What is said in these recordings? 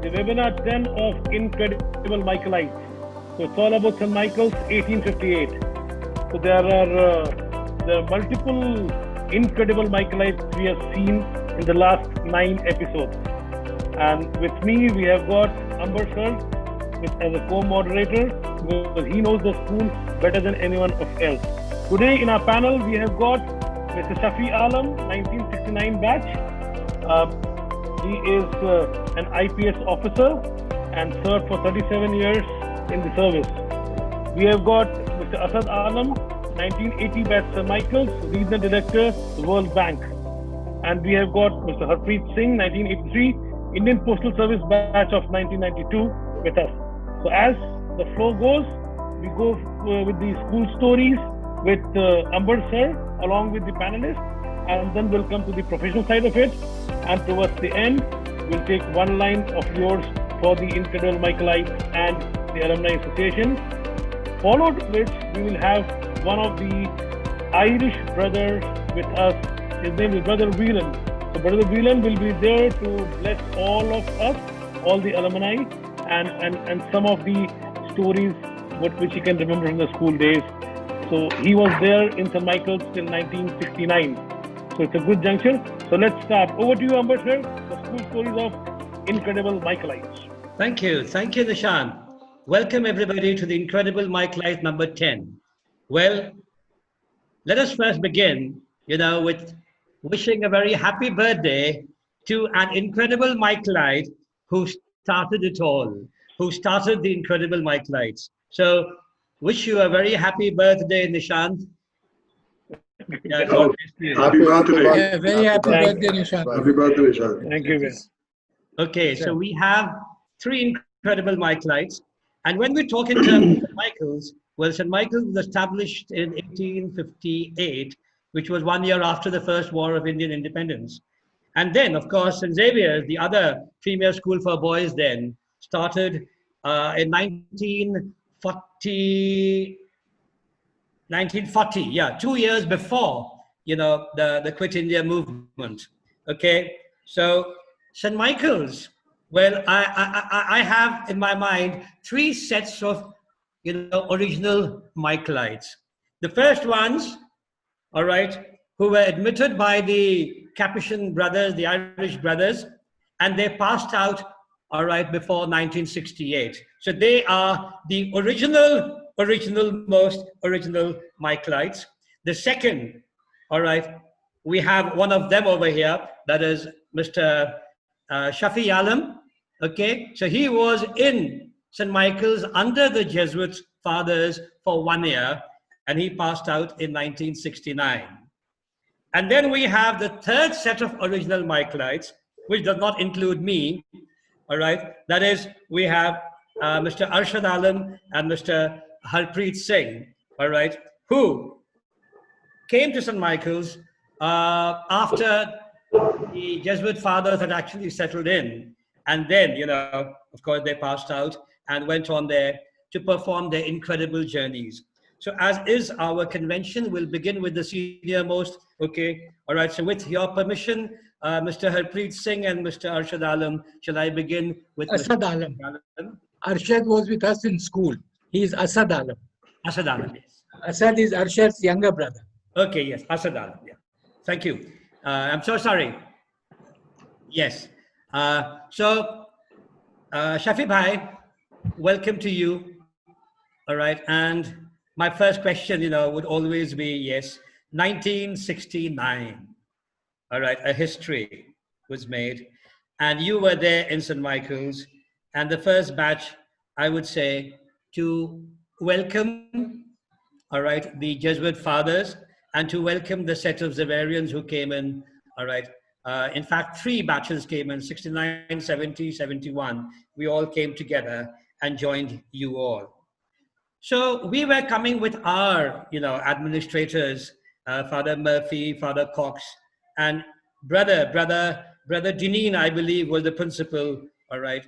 the webinar 10 of Incredible Michaelites. So it's all about St. Michael's 1858. So there are multiple incredible Michaelites we have seen in the last 9 episodes. And with me, we have got Amber Sir as a co-moderator, because he knows the school better than anyone else. Today in our panel, we have got Mr. Shafi Alam, 1969 batch. He is an IPS officer and served for 37 years in the service. We have got Mr. Asad Alam, 1980 batch St. Michael's, Regional Director, World Bank. And we have got Mr. Harpreet Singh, 1983, Indian Postal Service batch of 1992 with us. So as the flow goes, we go with the school stories with Amber Sir along with the panelists, and then we'll come to the professional side of it. And towards the end, we'll take one line of yours for the Incredible Michaelites and the Alumni Association, followed which we will have one of the Irish brothers with us. His name is Brother Whelan. So Brother Whelan will be there to bless all of us, all the alumni, and some of the stories which he can remember from the school days. So he was there in St. Michael's till 1969. So it's a good juncture. So let's start. Over to you, Amber Sir, the school stories of Incredible Michaelites. Thank you, Nishan. Welcome everybody to the Incredible Michaelite number 10. Well, let us first begin, with wishing a very happy birthday to an incredible Michaelite who started it all, who started the Incredible Michaelites. So, wish you a very happy birthday, Nishant. Yeah, happy birthday. Yeah, very happy birthday, Nishant. Happy birthday, Nishant. Thank you. Okay, so we have 3 incredible Michaelites. And when we talk in terms of St. Michael's, well, St. Michael's was established in 1858, which was 1 year after the First War of Indian Independence. And then, of course, St. Xavier's, the other premier school for boys then, started in 1940, yeah, 2 years before, the Quit India movement. Okay, so St. Michael's, well, I have in my mind 3 sets of, original Michaelites. The first ones, all right, who were admitted by the Capuchin brothers, the Irish brothers, and they passed out, all right, before 1968. So they are the most original Michaelites. The second, all right, we have one of them over here, that is Mr. Shafi Alam. Okay, so he was in St. Michael's under the Jesuit fathers for 1 year, and he passed out in 1969. And then we have the third set of original Michaelites, which does not include me, all right? That is, we have Mr. Asad Alam and Mr. Harpreet Singh, all right, who came to St. Michael's after the Jesuit fathers had actually settled in. And then, of course, they passed out and went on there to perform their incredible journeys. So as is our convention, we'll begin with the senior most. Okay, all right, so with your permission, Mr. Harpreet Singh and Mr. Asad Alam, shall I begin with Asad Alam? Arshad was with us in school. He is Asad Alam. Asad Alam, yes. Asad is Arshad's younger brother. Okay, yes, Asad Alam, yeah. Thank you. I'm so sorry. Yes. So, Shafi Bhai, welcome to you. All right, and my first question, would always be, yes, 1969. All right, a history was made, and you were there in St. Michael's, and the first batch, I would say, to welcome, all right, the Jesuit fathers, and to welcome the set of Xaverians who came in, all right. In fact, 3 batches came in, 69, 70, 71. We all came together and joined you all. So we were coming with our, administrators, Father Murphy, Father Cox, and Brother Dineen, I believe, was the principal, all right,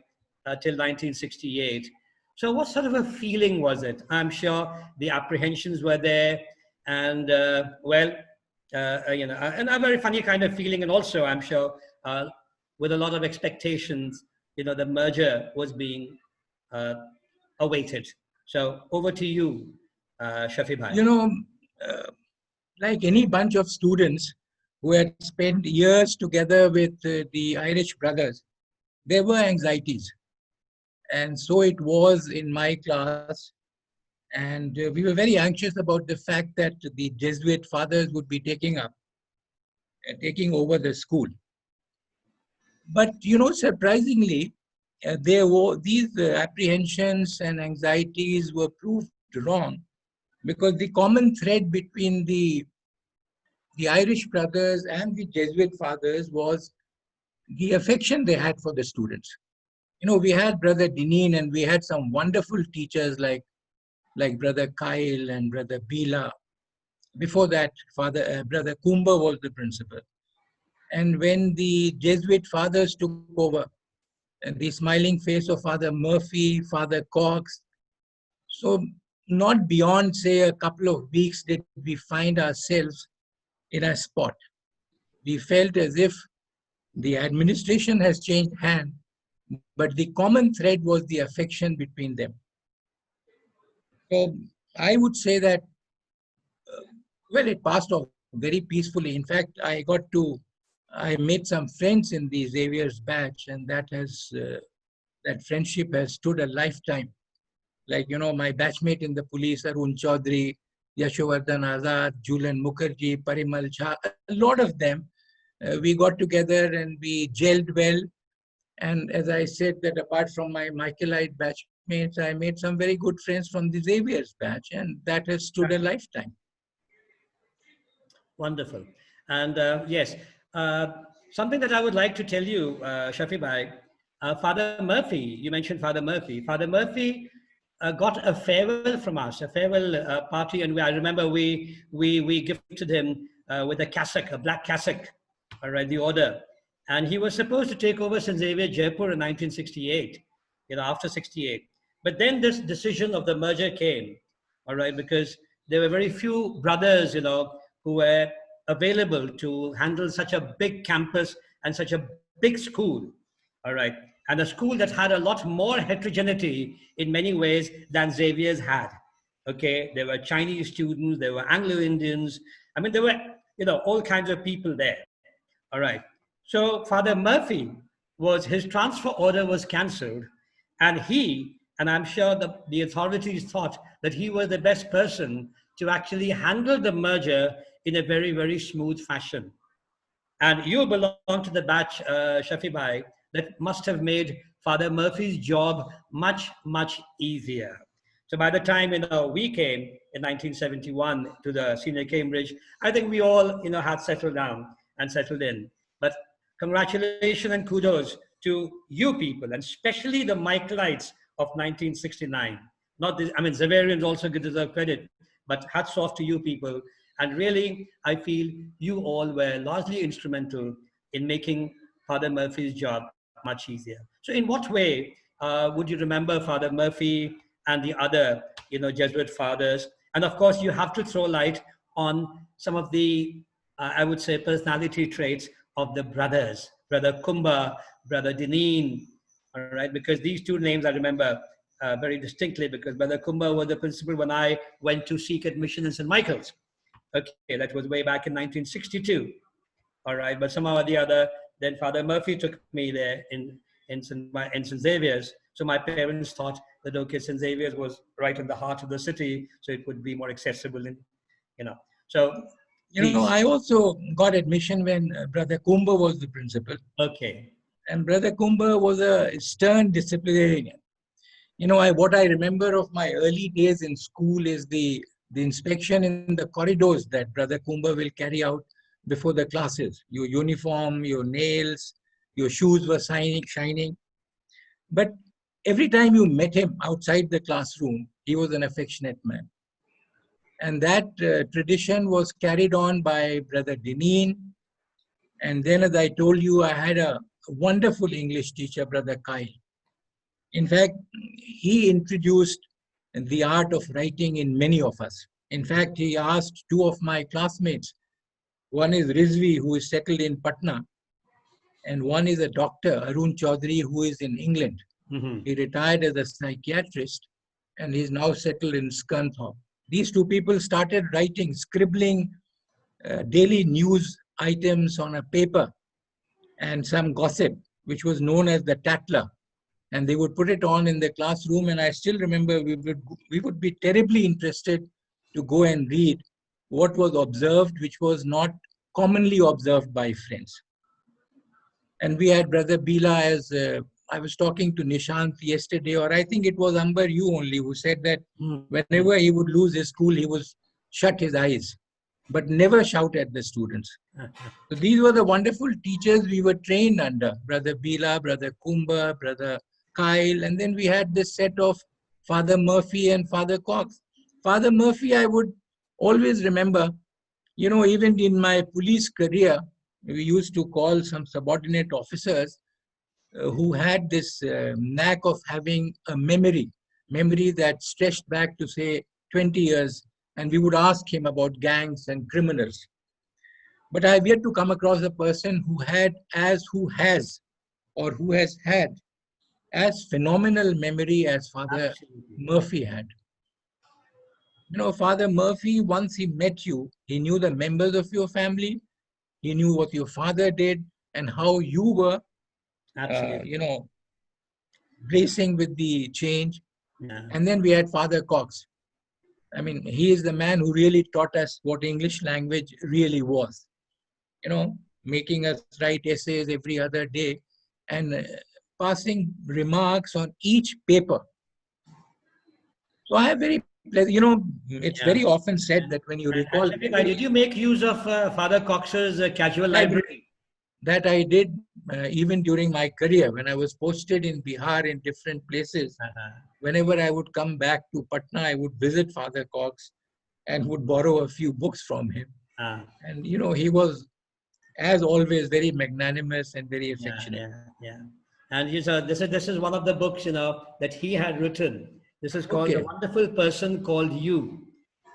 till 1968. So what sort of a feeling was it? I'm sure the apprehensions were there, and and a very funny kind of feeling, and also I'm sure with a lot of expectations, the merger was being uh, awaited. So over to you, Shafi Bhai. Uh, like any bunch of students who had spent years together with the Irish brothers, there were anxieties. And so it was in my class. And we were very anxious about the fact that the Jesuit fathers would be taking over the school. But, surprisingly, these apprehensions and anxieties were proved wrong, because the common thread between the Irish brothers and the Jesuit fathers was the affection they had for the students. We had Brother Dineen, and we had some wonderful teachers like Brother Kyle and Brother Bila. Before that, Brother Kumba was the principal. And when the Jesuit fathers took over, and the smiling face of Father Murphy, Father Cox, so not beyond, say, a couple of weeks did we find ourselves in a spot. We felt as if the administration has changed hand, but the common thread was the affection between them. So I would say that, it passed off very peacefully. In fact, I made some friends in the Xavier's batch, and that friendship has stood a lifetime. Like, my batchmate in the police, Arun Chaudhary, Yashovardhan Azad, Julian Mukherjee, Parimal Jha, a lot of them, we got together and we gelled well. And as I said, that apart from my Michaelite batchmates, I made some very good friends from the Xavier's batch, and that has stood a lifetime. Wonderful. And yes, something that I would like to tell you, Shafi Bhai, Father Murphy, you mentioned Father Murphy. Father Murphy got a farewell from us, a farewell party, and I remember we gifted him with a cassock, a black cassock, all right, the order. And he was supposed to take over St. Xavier Jaipur in 1968, after 68. But then this decision of the merger came, all right, because there were very few brothers, who were available to handle such a big campus and such a big school, all right, and a school that had a lot more heterogeneity in many ways than Xavier's had. Okay, there were Chinese students, there were Anglo-Indians. I mean, there were, all kinds of people there. All right. So Father Murphy his transfer order was cancelled, and I'm sure the authorities thought that he was the best person to actually handle the merger in a very, very smooth fashion. And you belong to the batch, Shafi Bhai, that must have made Father Murphy's job much, much easier. So by the time we came in 1971 to the senior Cambridge, I think we all had settled down and settled in. But congratulations and kudos to you people, and especially the Michaelites of 1969. Not this, I mean, Xaverians also deserve credit, but hats off to you people. And really, I feel you all were largely instrumental in making Father Murphy's job much easier. So in what way would you remember Father Murphy and the other, Jesuit fathers? And of course, you have to throw light on some of the, I would say, personality traits of the brothers, Brother Kumba, Brother Dineen, all right? Because these two names I remember very distinctly, because Brother Kumba was the principal when I went to seek admission in St. Michael's. Okay, that was way back in 1962. All right, but somehow or the other, then Father Murphy took me there in St. Xavier's. So my parents thought that, okay, St. Xavier's was right in the heart of the city, so it would be more accessible. And, so. I also got admission when Brother Kumba was the principal. Okay. And Brother Kumba was a stern disciplinarian. What I remember of my early days in school is the inspection in the corridors that Brother Kumba will carry out before the classes. Your uniform, your nails, your shoes were shining. But every time you met him outside the classroom, he was an affectionate man. And that tradition was carried on by Brother Dineen. And then, as I told you, I had a wonderful English teacher, Brother Kyle. In fact, he introduced the art of writing in many of us. In fact, he asked two of my classmates, one is Rizvi, who is settled in Patna, and one is a doctor, Arun Chaudhary, who is in England. He retired as a psychiatrist, and he's now settled in Scunthorpe. These two people started writing, scribbling daily news items on a paper and some gossip, which was known as the Tatler. And they would put it on in the classroom. And I still remember we would be terribly interested to go and read what was observed, which was not commonly observed by friends. And we had Brother Bila, as I was talking to Nishant yesterday, or I think it was Amber, you only, who said that whenever he would lose his school, he would shut his eyes, but never shout at the students. So these were the wonderful teachers we were trained under, Brother Bila, Brother Kumba, Brother Kyle, and then we had this set of Father Murphy and Father Cox. Father Murphy, I would always remember, you know, even in my police career, we used to call some subordinate officers who had this knack of having a memory that stretched back to, say, 20 years, and we would ask him about gangs and criminals. But I have yet to come across a person who had who has had as phenomenal memory as Father Murphy had. You know, Father Murphy, once he met you, he knew the members of your family, he knew what your father did and how you were, you know, bracing with the change. Yeah. And then we had Father Cox. I mean, he is the man who really taught us what English language really was. You know, making us write essays every other day and passing remarks on each paper. So I have very, you know, it's very often said that when you recall. Did you make use of Father Cox's casual library? That I did even during my career when I was posted in Bihar in different places. Whenever I would come back to Patna, I would visit Father Cox and would borrow a few books from him. And, you know, he was, as always, very magnanimous and very affectionate. And this is one of the books, you know, that he had written. This is called A Wonderful Person Called You.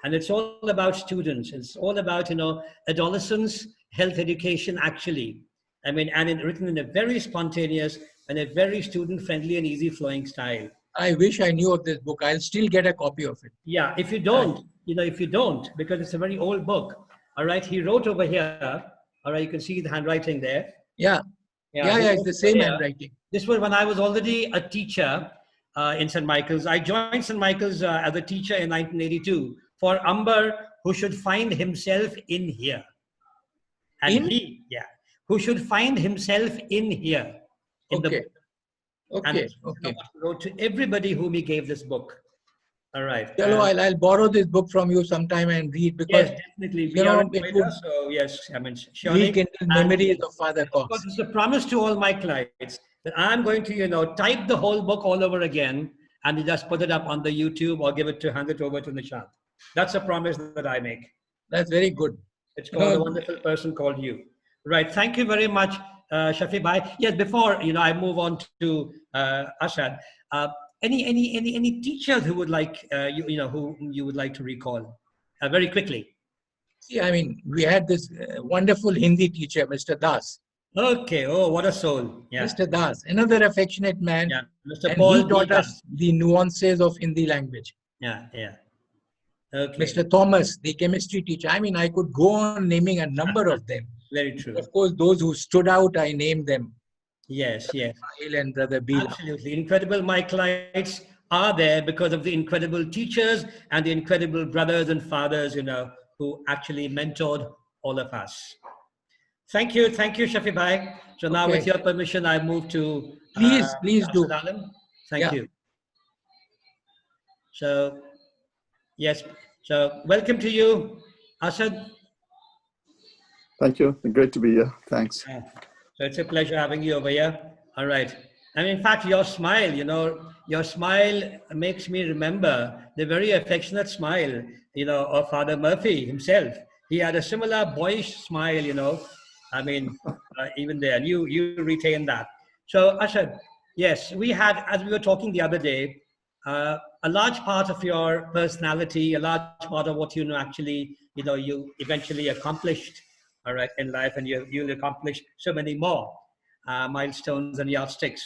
And it's all about students. It's all about, you know, adolescents, health education, actually. I mean, and written in a very spontaneous and a very student-friendly and easy-flowing style. I wish I knew of this book. I'll still get a copy of it. Yeah, if you don't, because it's a very old book. All right, he wrote over here. All right, you can see the handwriting there. Yeah, it's the same handwriting. This was when I was already a teacher in St. Michael's. I joined St. Michael's as a teacher in 1982 for Amber, who should find himself in here. And who should find himself in here. In the book. And wrote to everybody whom he gave this book. All right. Hello, I'll borrow this book from you sometime and read, because definitely. We are so yes, I mean, surely. Rekindle memories of Father Cox. Of course, it's a promise to all my clients that I'm going to, you know, type the whole book all over again and just put it up on the YouTube or hand it over to Nishant. That's a promise that I make. That's very good. It's called A Wonderful Person Called You. Right. Thank you very much, Shafi Bhai. Yes, before, you know, I move on to Asad. Any teachers who would like who you would like to recall very quickly? See, I mean, we had this wonderful Hindi teacher, Mr. Das. Okay. Oh, what a soul! Yeah. Mr. Das, another affectionate man. Yeah. Mr. And Paul he taught us the nuances of Hindi language. Yeah. Okay. Mr. Thomas, the chemistry teacher. I mean, I could go on naming a number of them. Very true. But of course, those who stood out, I named them. Yes. Ismail and Brother Bila. Absolutely. Incredible Michaelites are there because of the incredible teachers and the incredible brothers and fathers, you know, who actually mentored all of us. Thank you, Shafi Bhai. So now, with your permission, I move to please do. Asad Alam. Thank you. So, yes. So, welcome to you, Asad. Thank you. Great to be here. Thanks. So it's a pleasure having you over here. All right. And in fact, your smile, you know, your smile makes me remember the very affectionate smile, you know, of Father Murphy himself. He had a similar boyish smile, you know. I mean, even there, and you retain that. So Asad, yes, we had, as we were talking the other day, a large part of your personality, a large part of what you know actually, you know, you eventually accomplished, all right, in life, and you'll accomplish so many more. milestones and yardsticks.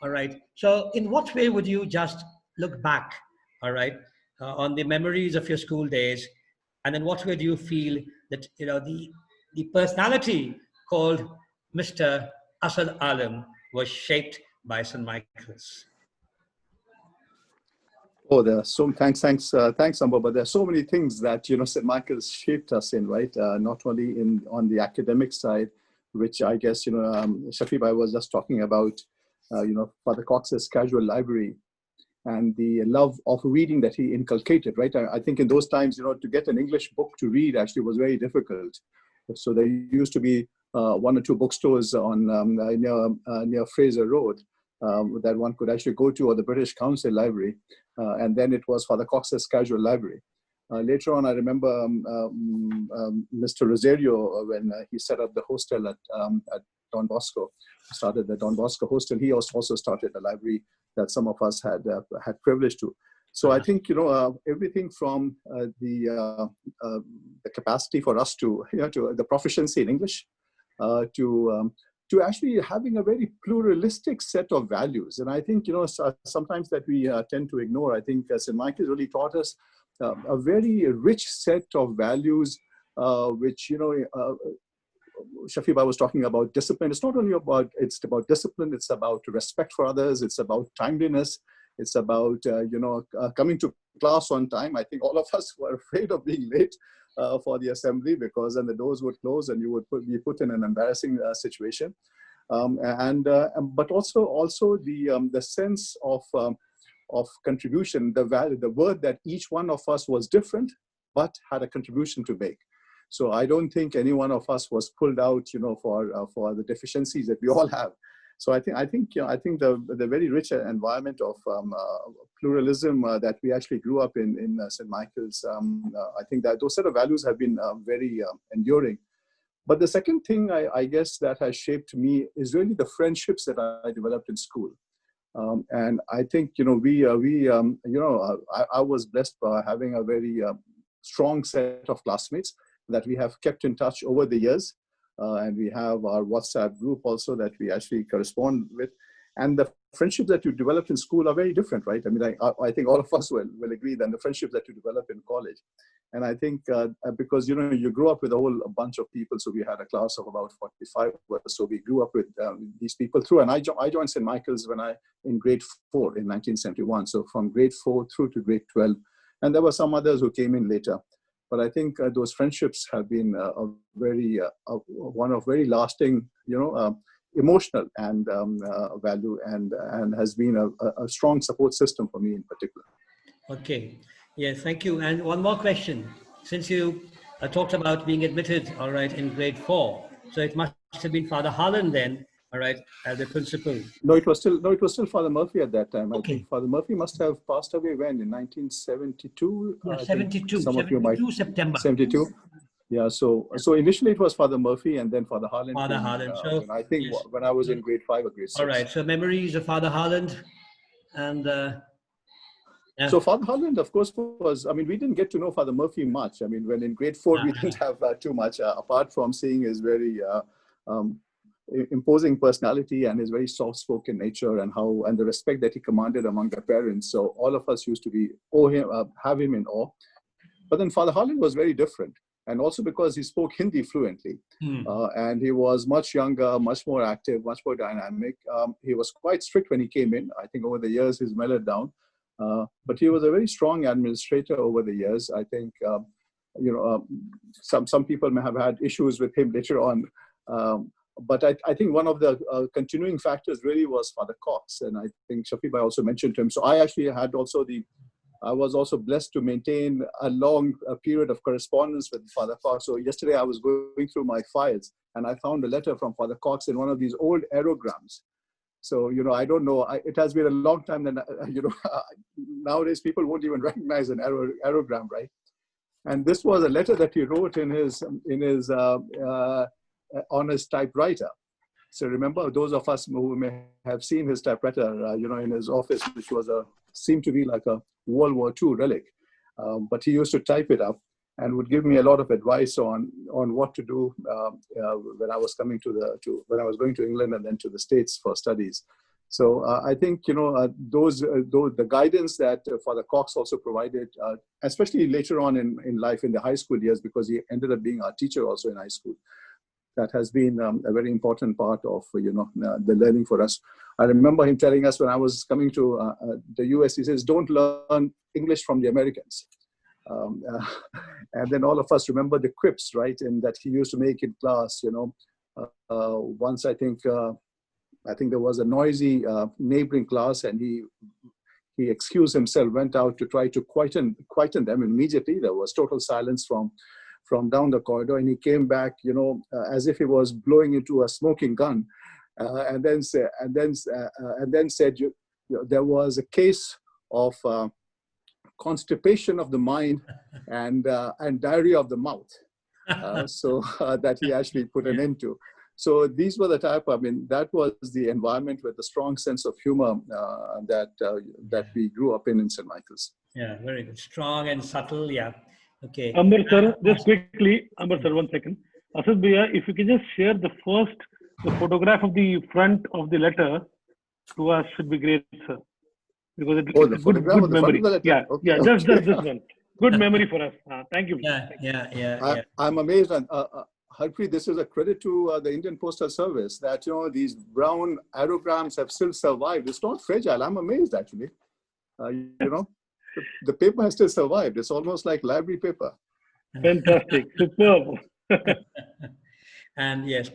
All right. So, in what way would you just look back, all right, on the memories of your school days, and in what way do you feel that the personality called Mr. Asad Alam was shaped by St. Michael's? Oh, there are so thanks, Amba. But there are so many things that St. Michael's shaped us in, right? Not only on the academic side, which I guess Shafi Bhai was just talking about. Father Cox's casual library and the love of reading that he inculcated, right? I think in those times, to get an English book to read actually was very difficult. So there used to be one or two bookstores on near Fraser Road that one could actually go to, or the British Council Library, and then it was Father Cox's casual library. Later on, I remember Mr. Rosario, when he set up the hostel at Don Bosco, started the Don Bosco hostel. He also started a library that some of us had privilege to. So I think everything from the capacity for us to to the proficiency in English to actually having a very pluralistic set of values. And I think sometimes that we tend to ignore. I think St. Michael's really taught us a very rich set of values, which Shafi Bhai was talking about discipline. It's not only about discipline. It's about respect for others. It's about timeliness. It's about coming to class on time. I think all of us were afraid of being late for the assembly, because then the doors would close and you would be put in an embarrassing situation. But also the sense of contribution, the word that each one of us was different, but had a contribution to make. So I don't think any one of us was pulled out, for the deficiencies that we all have. So I think the very rich environment of pluralism that we actually grew up in St. Michael's, I think that those set of values have been very enduring. But the second thing I guess that has shaped me is really the friendships that I developed in school. And I think I was blessed by having a very strong set of classmates that we have kept in touch over the years. And we have our WhatsApp group also that we actually correspond with. And the friendships that you developed in school are very different, right? I mean, I think all of us will agree that the friendships that you develop in college. And I think because, you grew up with a whole bunch of people. So we had a class of about 45. So we grew up with these people through. And I joined St. Michael's in grade 4 in 1971. So from grade 4 through to grade 12. And there were some others who came in later. But I think those friendships have been one of very lasting, emotional and value, and has been a strong support system for me in particular. Okay. Yes, thank you. And one more question. Since you talked about being admitted, all right, in grade 4, so it must have been Father Harlan then, all right, as the principal. No, it was still Father Murphy at that time. Okay. I think Father Murphy must have passed away when, in 1972. Yeah, 72. Some of you might. September. 72. Yeah. So initially it was Father Murphy, and then Father Harlan. Father Harlan. So I think yes. When I was in grade 5 or grade 6. All right. So memories of Father Harlan, and. Yeah. So Father Harlan, of course, we didn't get to know Father Murphy much. I mean, when in grade 4, we didn't have too much, apart from seeing his very imposing personality and his very soft-spoken nature, and the respect that he commanded among the parents. So all of us used to have him in awe. But then Father Harlan was very different. And also because he spoke Hindi fluently. And he was much younger, much more active, much more dynamic. He was quite strict when he came in. I think over the years he's mellowed down. But he was a very strong administrator over the years. I think, some people may have had issues with him later on. But I think one of the continuing factors really was Father Cox. And I think Shafi Bhai also mentioned him. So I actually I was also blessed to maintain a long period of correspondence with Father Cox. So yesterday I was going through my files and I found a letter from Father Cox in one of these old aerograms. So, I don't know, it has been a long time that, nowadays people won't even recognize an aerogram, right? And this was a letter that he wrote on his typewriter. So remember, those of us who may have seen his typewriter, in his office, which seemed to be like a World War II relic. But he used to type it up. and would give me a lot of advice on what to do when I was coming when I was going to England and then to the States for studies. So I think those the guidance that Father Cox also provided, especially later on in life in the high school years, because he ended up being our teacher also in high school. That has been a very important part of the learning for us. I remember him telling us when I was coming to the US, he says, "Don't learn English from the Americans." And then all of us remember the quips, right? And that he used to make in class. Once I think there was a noisy neighboring class, and he excused himself, went out to try to quieten them. Immediately there was total silence from down the corridor, and he came back, as if he was blowing into a smoking gun, and then said, there was a case of constipation of the mind and diarrhea of the mouth, so that he actually put an end to. So these were the type. That was the environment with a strong sense of humor that we grew up in St. Michael's. Yeah, very good. Strong and subtle. Yeah. Okay. Amber sir, just quickly, Amber sir, 1 second. Asad Bhaiya, if you can just share the photograph of the front of the letter to us, should be great, sir. Because it's a good memory. Yeah, okay, yeah, just this one. Good memory for us. Thank you. Yeah. I'm amazed. Harpreet, this is a credit to the Indian Postal Service that these brown aerograms have still survived. It's not fragile. I'm amazed actually. The paper has still survived. It's almost like library paper. Fantastic, superb. And yes,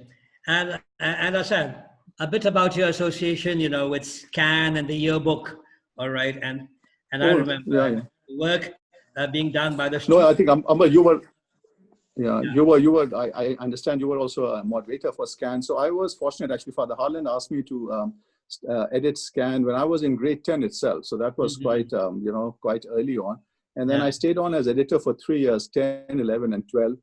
and Asad, a bit about your association, with SCAN and the yearbook. All right, and I remember work being done by the students. No, I think Amber, you were. Yeah, you were. I understand you were also a moderator for SCAN. So I was fortunate actually. Father Harlan asked me to edit SCAN when I was in grade 10 itself. So that was quite early on. And then I stayed on as editor for 3 years, 10, 11, and 12.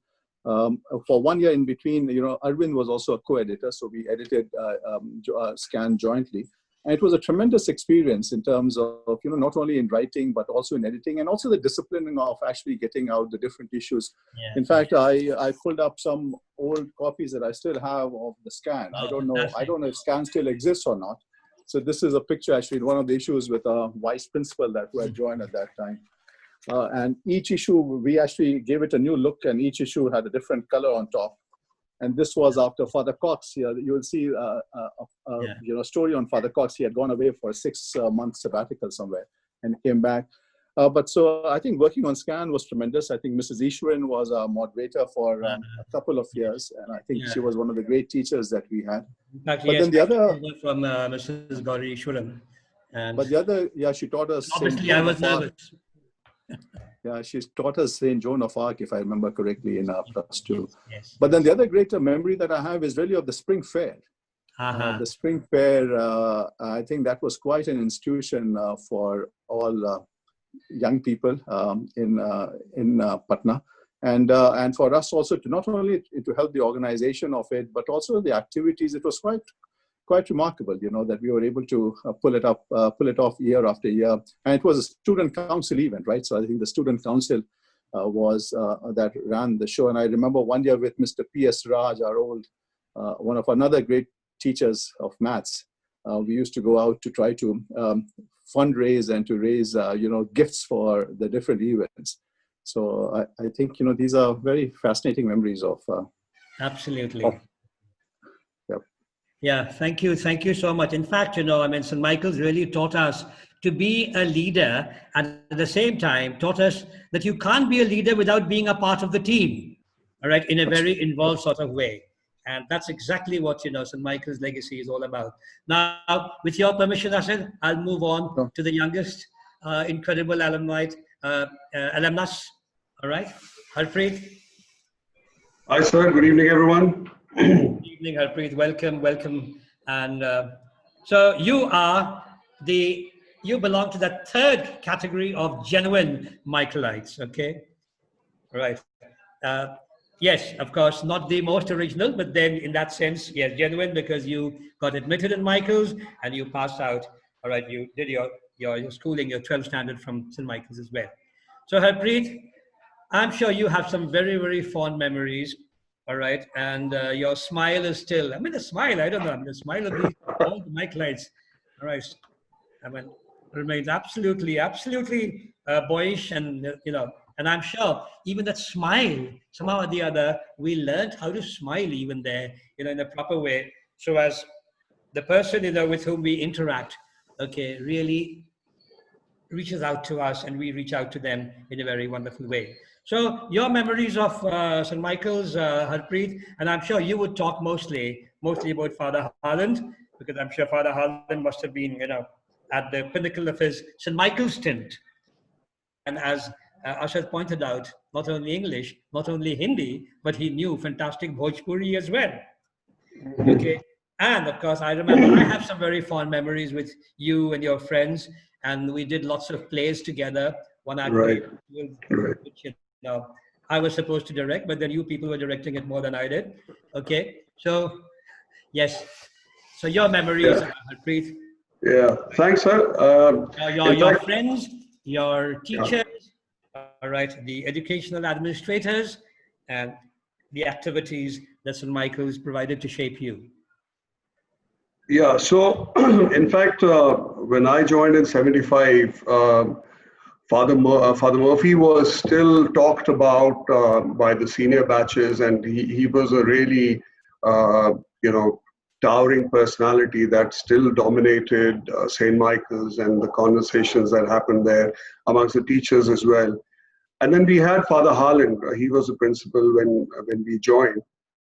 For 1 year in between, Arvind was also a co-editor. So we edited SCAN jointly. And it was a tremendous experience in terms of, not only in writing, but also in editing, and also the disciplining of actually getting out the different issues. Yeah. In fact, I pulled up some old copies that I still have of the SCAN. I don't know if SCAN still exists or not. So this is a picture actually, one of the issues with a vice principal that who had joined at that time. And each issue, we actually gave it a new look, and each issue had a different color on top. And this was after Father Cox here. You will see a story on Father Cox. He had gone away for a 6 month sabbatical somewhere and came back. But so I think working on SCAN was tremendous. I think Mrs. Ishwaran was a moderator for a couple of years. And I think she was one of the great teachers that we had. In fact, but then the other from Mrs. Gauri Ishwaran. But the other, she taught us. Obviously, I was nervous. Yeah, she taught us St. Joan of Arc, if I remember correctly, in +2. Yes. But then the other greater memory that I have is really of the Spring Fair. The Spring Fair, I think that was quite an institution for all young people in Patna. And for us also to not only to help the organization of it, but also the activities. It was quite remarkable, that we were able to pull it off year after year. And it was a student council event, right? So I think the student council was that ran the show. And I remember 1 year with Mr. P.S. Raj, our old, one of another great teachers of maths. We used to go out to try to fundraise and to raise, gifts for the different events. So I think, these are very fascinating memories of. Absolutely. Yeah, thank you so much. In fact, St. Michael's really taught us to be a leader, and at the same time taught us that you can't be a leader without being a part of the team, all right, in a very involved sort of way. And that's exactly what, St. Michael's legacy is all about. Now, with your permission, Asad, I'll move on to the youngest incredible alumnus, all right? Harpreet. Hi, sir. Good evening, everyone. Good evening, Harpreet. Welcome. And so you belong to that third category of genuine Michaelites, okay? Right. Yes, of course, not the most original, but then in that sense, yes, genuine, because you got admitted in Michael's and you passed out. All right, you did your schooling, your 12th standard from St. Michael's as well. So Harpreet, I'm sure you have some very, very fond memories. All right. And your smile is still, I mean, the smile, I don't know, I mean, the smile of these, all the Michaelites. All right. I mean, remains absolutely, absolutely boyish, and and I'm sure even that smile, somehow or the other, we learned how to smile even there, in a proper way, so as the person with whom we interact, okay, really reaches out to us and we reach out to them in a very wonderful way. So your memories of St. Michael's, Harpreet, and I'm sure you would talk mostly about Father Harland, because I'm sure Father Harland must have been, at the pinnacle of his St. Michael's stint. And as Asad pointed out, not only English, not only Hindi, but he knew fantastic Bhojpuri as well. Okay. And of course, I remember I have some very fond memories with you and your friends, and we did lots of plays together. One act Right. play, Right. which I was supposed to direct, but then you people were directing it more than I did. Okay. So, yes. So your memories, Yeah. Harpreet, Yeah. Thanks, sir. your, In your fact, friends, your yeah. teachers, all right, the educational administrators, and the activities that St. Michael's provided to shape you. Yeah, so in fact, when I joined in '75, Father Murphy was still talked about by the senior batches, and he was a really, towering personality that still dominated St. Michael's and the conversations that happened there amongst the teachers as well. And then we had Father Harland. He was the principal when we joined,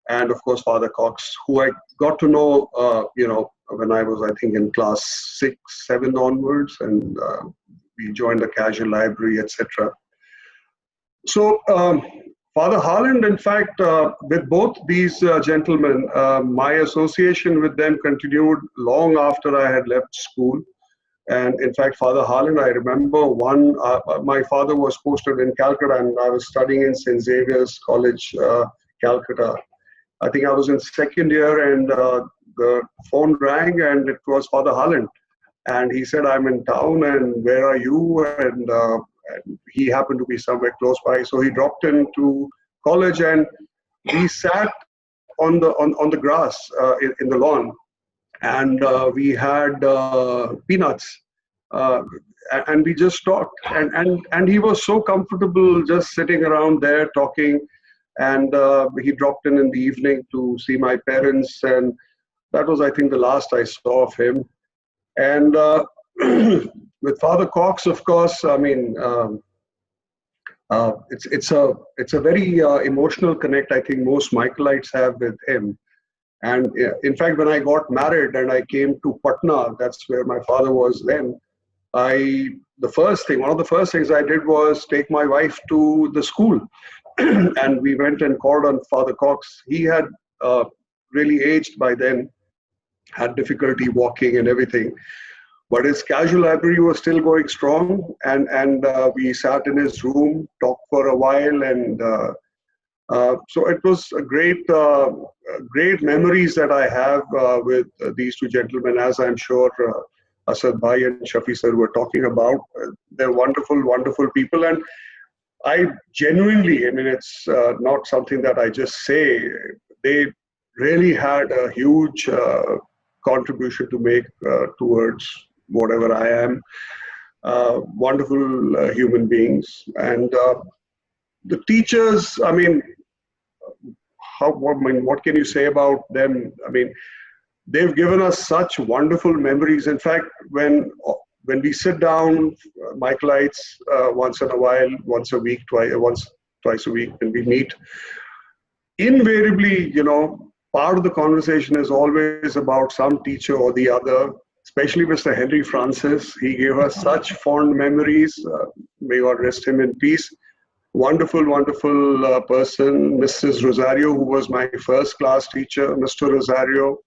and of course Father Cox, who I got to know, when I was, I think, in class 6, 7 onwards, and we joined the casual library, etc. So Father Harland, in fact, with both these gentlemen, my association with them continued long after I had left school. And in fact, Father Harland, I remember my father was posted in Calcutta, and I was studying in St. Xavier's College, Calcutta. I think I was in second year, and the phone rang, and it was Father Harland. And he said, "I'm in town, and where are you?" And he happened to be somewhere close by. So he dropped into college, and we sat on the grass in the lawn, and we had peanuts. And we just talked, and he was so comfortable just sitting around there talking. And he dropped in the evening to see my parents, and that was, I think, the last I saw of him. And with Father Cox, of course, I mean, it's a very emotional connect, I think most Michaelites have with him. And in fact, when I got married and I came to Patna, that's where my father was then, one of the first things I did was take my wife to the school. And we went and called on Father Cox. He had really aged by then, had difficulty walking and everything. But his casual library was still going strong. And we sat in his room, talked for a while, and so it was a great memories that I have with these two gentlemen, as I'm sure Asad Bhai and Shafi sir were talking about. They're wonderful, wonderful people. And I genuinely, I mean, it's not something that I just say, they really had a huge contribution to make towards whatever I am. Wonderful human beings. And the teachers, I mean, what can you say about them? I mean, they've given us such wonderful memories. In fact, when we sit down, Michaelites, once in a while, once a week, twice a week, when we meet, invariably, part of the conversation is always about some teacher or the other, especially Mr. Henry Francis. He gave us such fond memories. May God rest him in peace. Wonderful, wonderful person. Mrs. Rosario, who was my first class teacher, Mr. Rosario,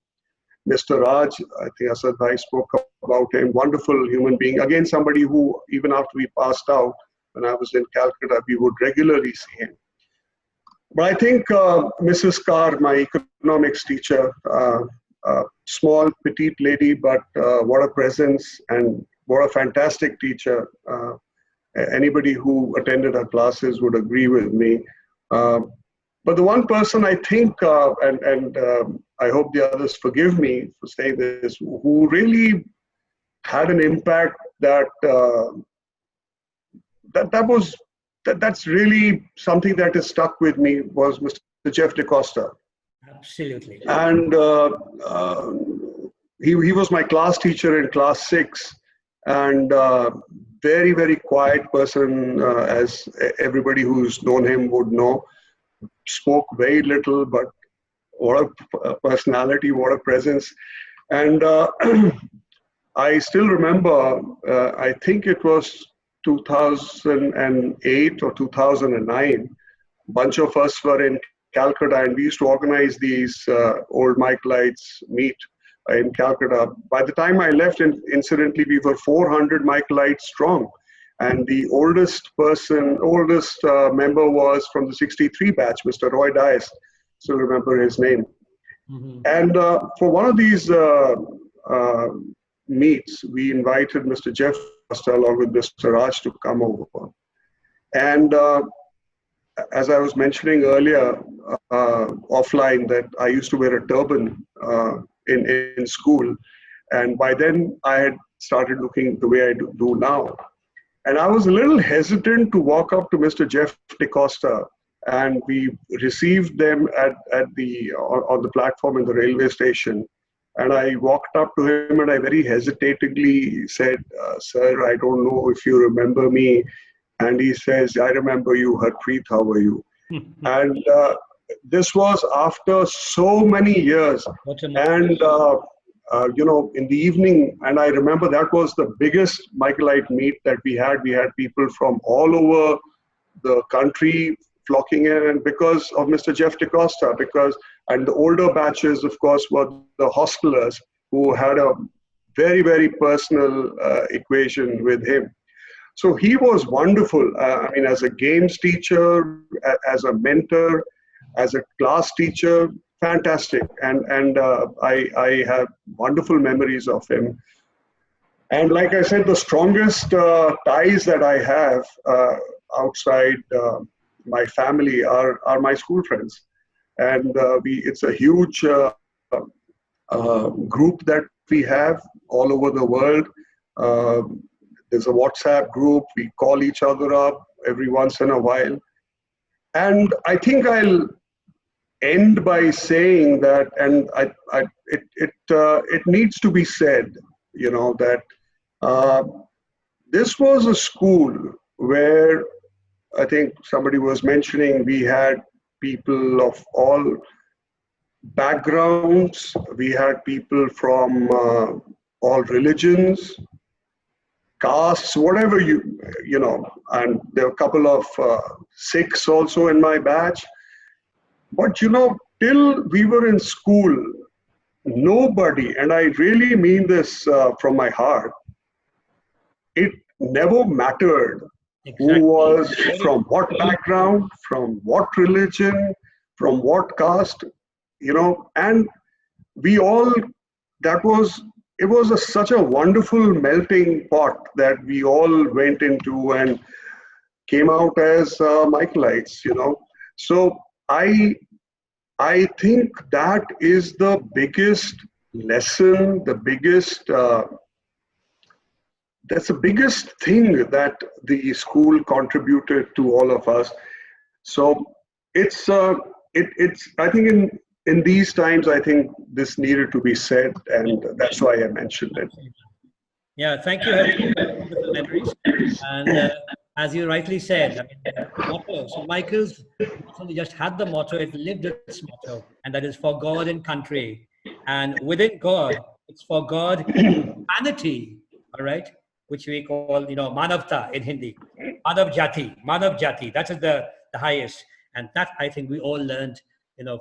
Mr. Raj, I think Asad Bhai spoke about him. Wonderful human being. Again, somebody who, even after we passed out, when I was in Calcutta, we would regularly see him. But I think Mrs. Carr, my economics teacher, small, petite lady, but what a presence and what a fantastic teacher. Anybody who attended our classes would agree with me. But the one person I think, and I hope the others forgive me for saying this, who really had an impact that's really something that has stuck with me was Mr. Jeff DeCosta. Absolutely. And he was my class teacher in class 6, and very, very quiet person, as everybody who's known him would know. Spoke very little, but what a personality, what a presence. And I still remember, I think it was 2008 or 2009, a bunch of us were in Calcutta, and we used to organize these old Michaelites meet in Calcutta. By the time I left, incidentally, we were 400 Michaelites strong. And the oldest member was from the 63 batch, Mr. Roy Dice. Still remember his name. Mm-hmm. And for one of these meets, we invited Mr. Jeff along with Mr. Raj to come over. And as I was mentioning earlier, offline, that I used to wear a turban in school. And by then I had started looking the way I do now. And I was a little hesitant to walk up to Mr. Jeff DeCosta, and we received them on the platform in the railway station. And I walked up to him and I very hesitatingly said, "Sir, I don't know if you remember me." And he says, "I remember you, Harpreet, how are you?" And this was after so many years. And in the evening, and I remember that was the biggest Michaelite meet that we had. We had people from all over the country flocking in, and because of Mr. Jeff DeCosta, and the older batches, of course, were the hostelers who had a very, very personal equation with him. So he was wonderful. As a games teacher, as a mentor, as a class teacher, fantastic. And I have wonderful memories of him. And like I said, the strongest ties that I have outside my family are my school friends. And it's a huge group that we have all over the world. There's a WhatsApp group. We call each other up every once in a while. And I think I'll end by saying that, and it needs to be said, that this was a school where I think somebody was mentioning we had people of all backgrounds. We had people from all religions, castes, whatever and there were a couple of Sikhs also in my batch. But till we were in school, nobody, and I really mean this from my heart, it never mattered who was from what background, from what religion, from what caste, and we all, it was such a wonderful melting pot that we all went into and came out as Michaelites, So I think that is the biggest lesson, that's the biggest thing that the school contributed to all of us. So it's I think in these times, I think this needed to be said, and that's why I mentioned it. Yeah, thank you, Harry, for wonderful memories. And as you rightly said, the motto, so Michael's not only just had the motto, it lived its motto, and that is for God and country. And within God, it's for God, humanity, all right, which we call, Manavta in Hindi. Manav Jati, that is the highest. And that, I think, we all learned,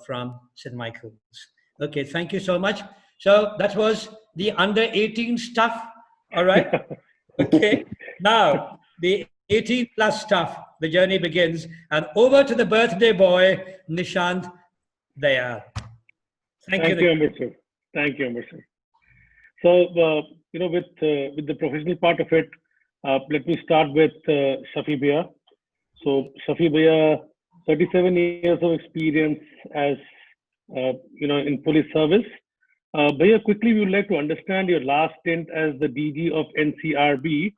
from St. Michael's. Okay, thank you so much. So that was the under 18 stuff, all right? Okay, now the 18 plus stuff, the journey begins. And over to the birthday boy, Nishant Dayal. Thank you, Amrit. Thank you, Amrit. So, with the professional part of it, Let me start with Shafi Bhaiya. So Shafi Bhaiya, 37 years of experience as in police service. Bhaiya, quickly we would like to understand your last stint as the DG of NCRB,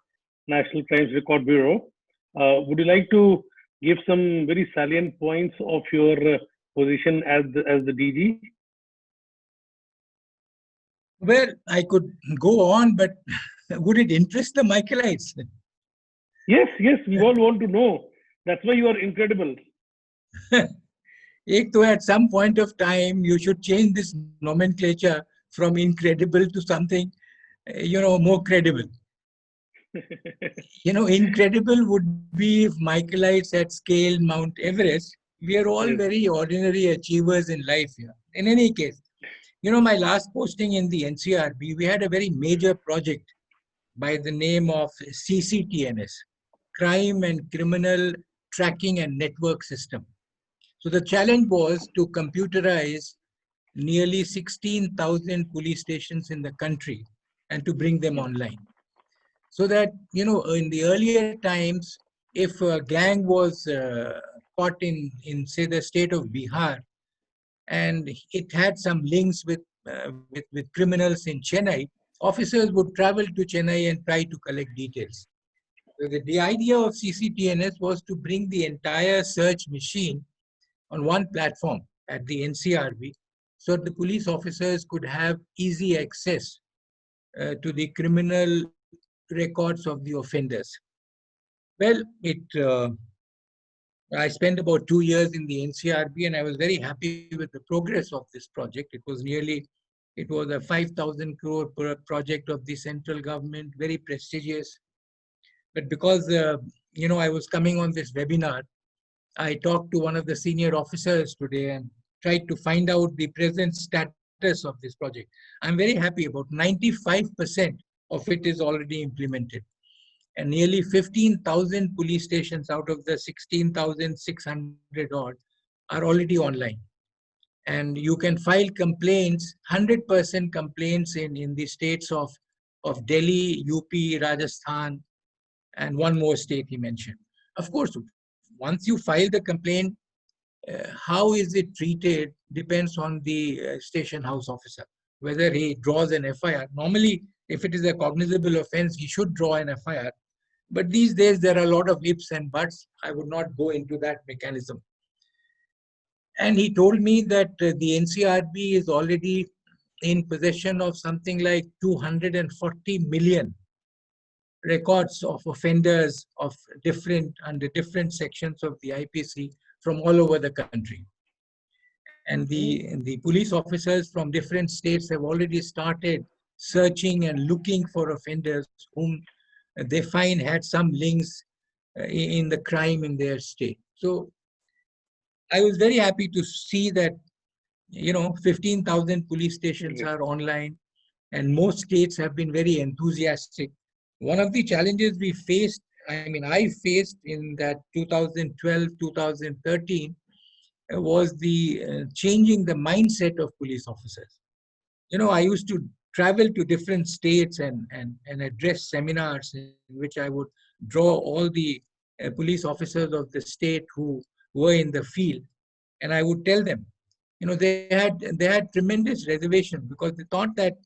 National Crimes Record Bureau. Would you like to give some very salient points of your position as the DG? Well, I could go on, but would it interest the Michaelites? Yes, we all want to know. That's why you are incredible. At some point of time, you should change this nomenclature from incredible to something, more credible. Incredible would be if Michaelites had scaled Mount Everest. We are all Yes. very ordinary achievers in life here. In any case, my last posting in the NCRB, we had a very major project by the name of CCTNS, Crime and Criminal Tracking and Network System. So the challenge was to computerize nearly 16,000 police stations in the country and to bring them online. So that, in the earlier times, if a gang was caught in say, the state of Bihar, and it had some links with criminals in Chennai, officers would travel to Chennai and try to collect details. So the idea of CCTNS was to bring the entire search machine on one platform at the NCRB, so the police officers could have easy access to the criminal records of the offenders. Well, I spent about 2 years in the NCRB, and I was very happy with the progress of this project. It was a 5,000 crore project of the central government, very prestigious. But because, I was coming on this webinar, I talked to one of the senior officers today and tried to find out the present status of this project. I'm very happy. About 95% of it is already implemented. And nearly 15,000 police stations out of the 16,600 odd are already online. And you can file complaints, 100% complaints in the states of Delhi, UP, Rajasthan, and one more state he mentioned. Of course, once you file the complaint, how is it treated depends on the station house officer, whether he draws an FIR. Normally, if it is a cognizable offense, he should draw an FIR. But these days, there are a lot of ifs and buts. I would not go into that mechanism. And he told me that the NCRB is already in possession of something like 240 million records of offenders of under different sections of the IPC from all over the country. And the police officers from different states have already started searching and looking for offenders whom they find had some links in the crime in their state. So I was very happy to see that, 15,000 police stations are online, and most states have been very enthusiastic. One of the challenges I faced in that 2012, 2013 was the changing the mindset of police officers. I used to travel to different states and address seminars in which I would draw all the police officers of the state who were in the field, and I would tell them, they had tremendous reservation because they thought that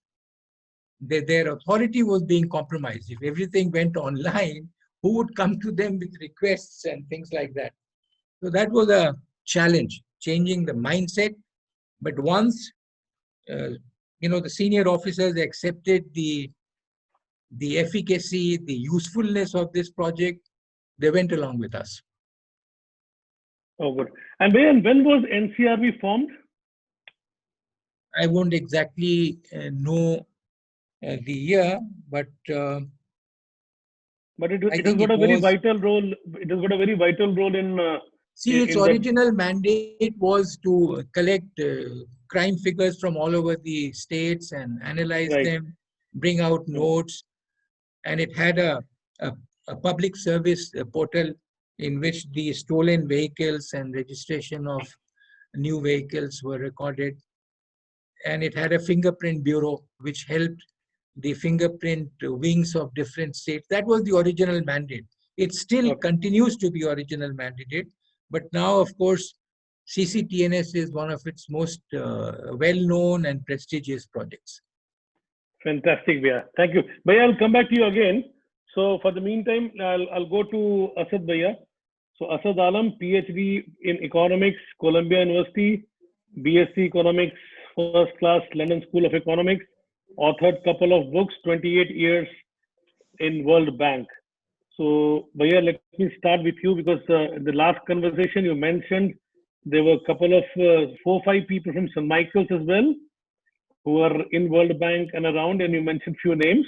their authority was being compromised. If everything went online, who would come to them with requests and things like that? So that was a challenge, changing the mindset. But once the senior officers accepted the efficacy, the usefulness of this project, they went along with us. Oh, good. And when was NCRB formed? I won't exactly know the year, but it has got a very vital role. It has got a very vital role in. Its original mandate was to collect crime figures from all over the states and analyze them, bring out notes, and it had a public service portal in which the stolen vehicles and registration of new vehicles were recorded. And it had a fingerprint bureau which helped the fingerprint wings of different states. That was the original mandate. It still continues to be original mandate, but now, of course, CCTNS is one of its most well-known and prestigious projects. Fantastic, Bhaiya. Thank you. Bhaiya, I'll come back to you again. So for the meantime, I'll go to Asad Bhaiya. So Asad Alam, PhD in Economics, Columbia University, BSc Economics, first class, London School of Economics, authored couple of books, 28 years in World Bank. So Bhaiya, let me start with you, because in the last conversation you mentioned there were a couple of 4 or 5 people from St. Michael's as well who are in World Bank and around, and you mentioned few names.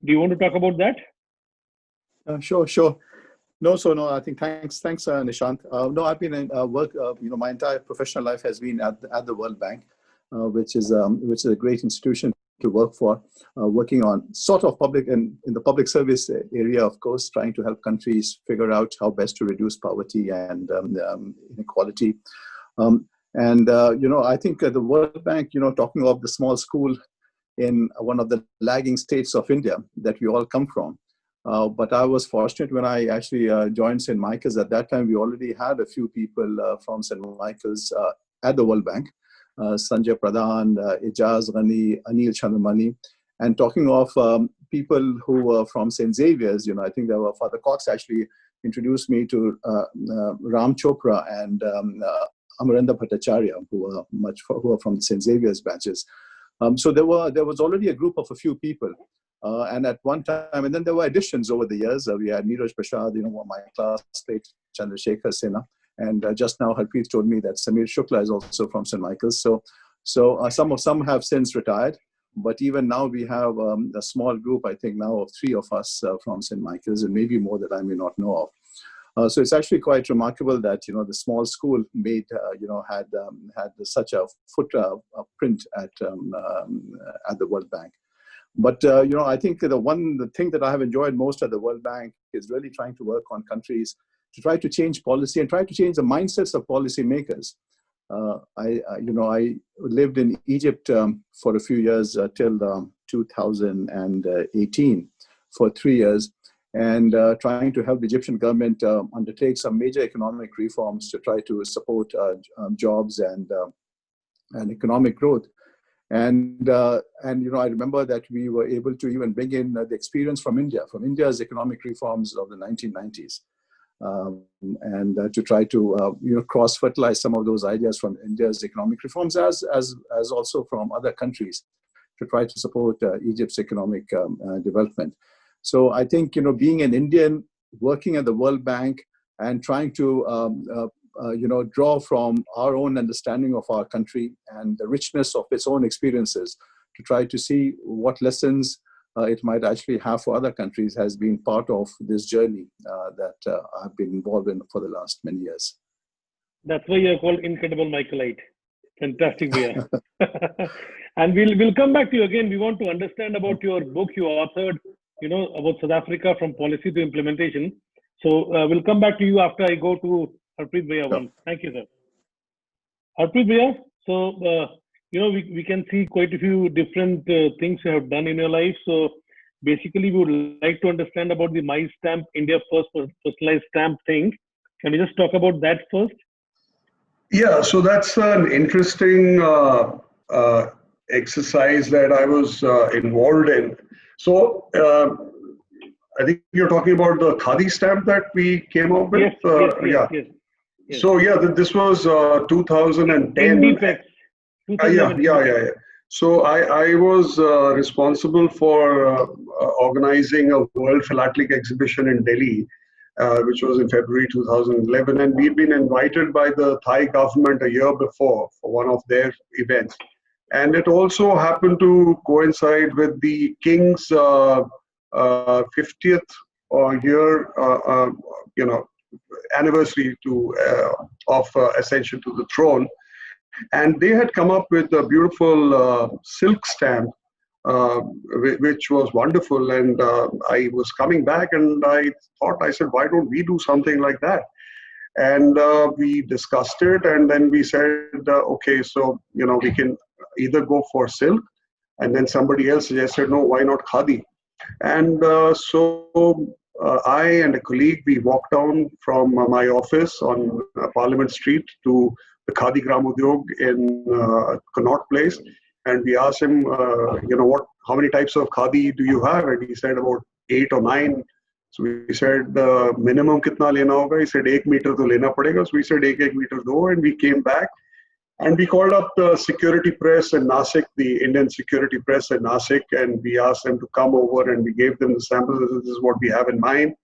Do you want to talk about that? Sure. No, I think thanks, Nishant. No, I've been in work. My entire professional life has been at the World Bank, which is a great institution to work for, working on sort of public and in the public service area, of course, trying to help countries figure out how best to reduce poverty and inequality. I think the World Bank, talking of the small school in one of the lagging states of India that we all come from. But I was fortunate when I actually joined St. Michael's. At that time, we already had a few people from St. Michael's at the World Bank. Sanjay Pradhan, Ijaz Ghani, Anil Chandramani. And talking of people who were from St. Xavier's, I think there were Father Cox actually introduced me to Ram Chopra and Amarendra Bhattacharya, who are from St. Xavier's batches. So there was already a group of a few people. And at one time, and then there were additions over the years. We had Neeraj Prasad, my classmate, Chandrasekhar Sinha. And just now, Harpreet told me that Samir Shukla is also from St. Michael's. So some have since retired, but even now we have a small group, I think now of 3 of us from St. Michael's, and maybe more that I may not know of. So it's actually quite remarkable that the small school had such a footprint at the World Bank. But I think the thing that I have enjoyed most at the World Bank is really trying to work on countries to try to change policy and try to change the mindsets of policymakers. I lived in Egypt for a few years till 2018 for 3 years, and trying to help the Egyptian government undertake some major economic reforms to try to support jobs and economic growth. And I remember that we were able to even bring in the experience from India's economic reforms of the 1990s. And to try to cross-fertilize some of those ideas from India's economic reforms as also from other countries to try to support Egypt's economic development. So I think being an Indian working at the World Bank and trying to draw from our own understanding of our country and the richness of its own experiences to try to see what lessons it might actually have for other countries has been part of this journey that I've been involved in for the last many years. That's why you're called Incredible Michaelite. Fantastic, Bhaiya. And we'll come back to you again. We want to understand about your book you authored, about South Africa from policy to implementation. So we'll come back to you after I go to Harpreet Bhaiya one. Thank you, sir. Harpreet Bhaiya, so we can see quite a few different things you have done in your life. So basically, we would like to understand about the My Stamp, India First Personalized Stamp thing. Can you just talk about that first? Yeah, so that's an interesting exercise that I was involved in. So I think you're talking about the Khadi stamp that we came up with. Yes. So this was 2010. Yeah. So I was responsible for organizing a World Philatelic Exhibition in Delhi, which was in February 2011, and we'd been invited by the Thai government a year before for one of their events, and it also happened to coincide with the King's 50th year, anniversary of ascension to the throne. And they had come up with a beautiful silk stamp, which was wonderful. And I was coming back and I said, why don't we do something like that? And we discussed it, and then we said, okay, so we can either go for silk And then somebody else suggested, no, why not khadi? And I and a colleague, we walked down from my office on Parliament Street to the Khadi Gram Udyog in Connaught Place. And we asked him, how many types of khadi do you have? And he said about 8 or 9. So we said, minimum kitna lena hoga? He said, 1 meter to lena padega. So we said, 1 meter do. And we came back. And we called up the security press in Nasik, the Indian security press in Nasik, and we asked them to come over and we gave them the samples. This is what we have in mind.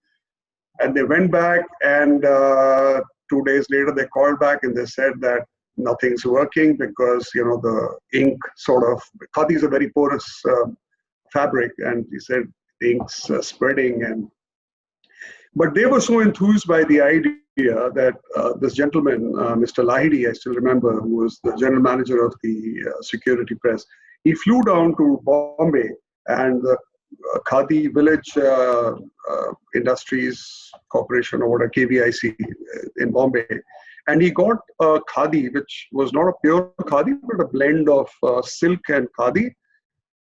And they went back, and 2 days later they called back and they said that nothing's working because, the ink khadi is a very porous fabric, and he said the ink's spreading. But they were so enthused by the idea that this gentleman, Mr. Lahidi, I still remember, who was the general manager of the security press, he flew down to Bombay and the Khadi Village Industries Corporation, or whatever, KVIC in Bombay. And he got a khadi, which was not a pure khadi, but a blend of silk and khadi.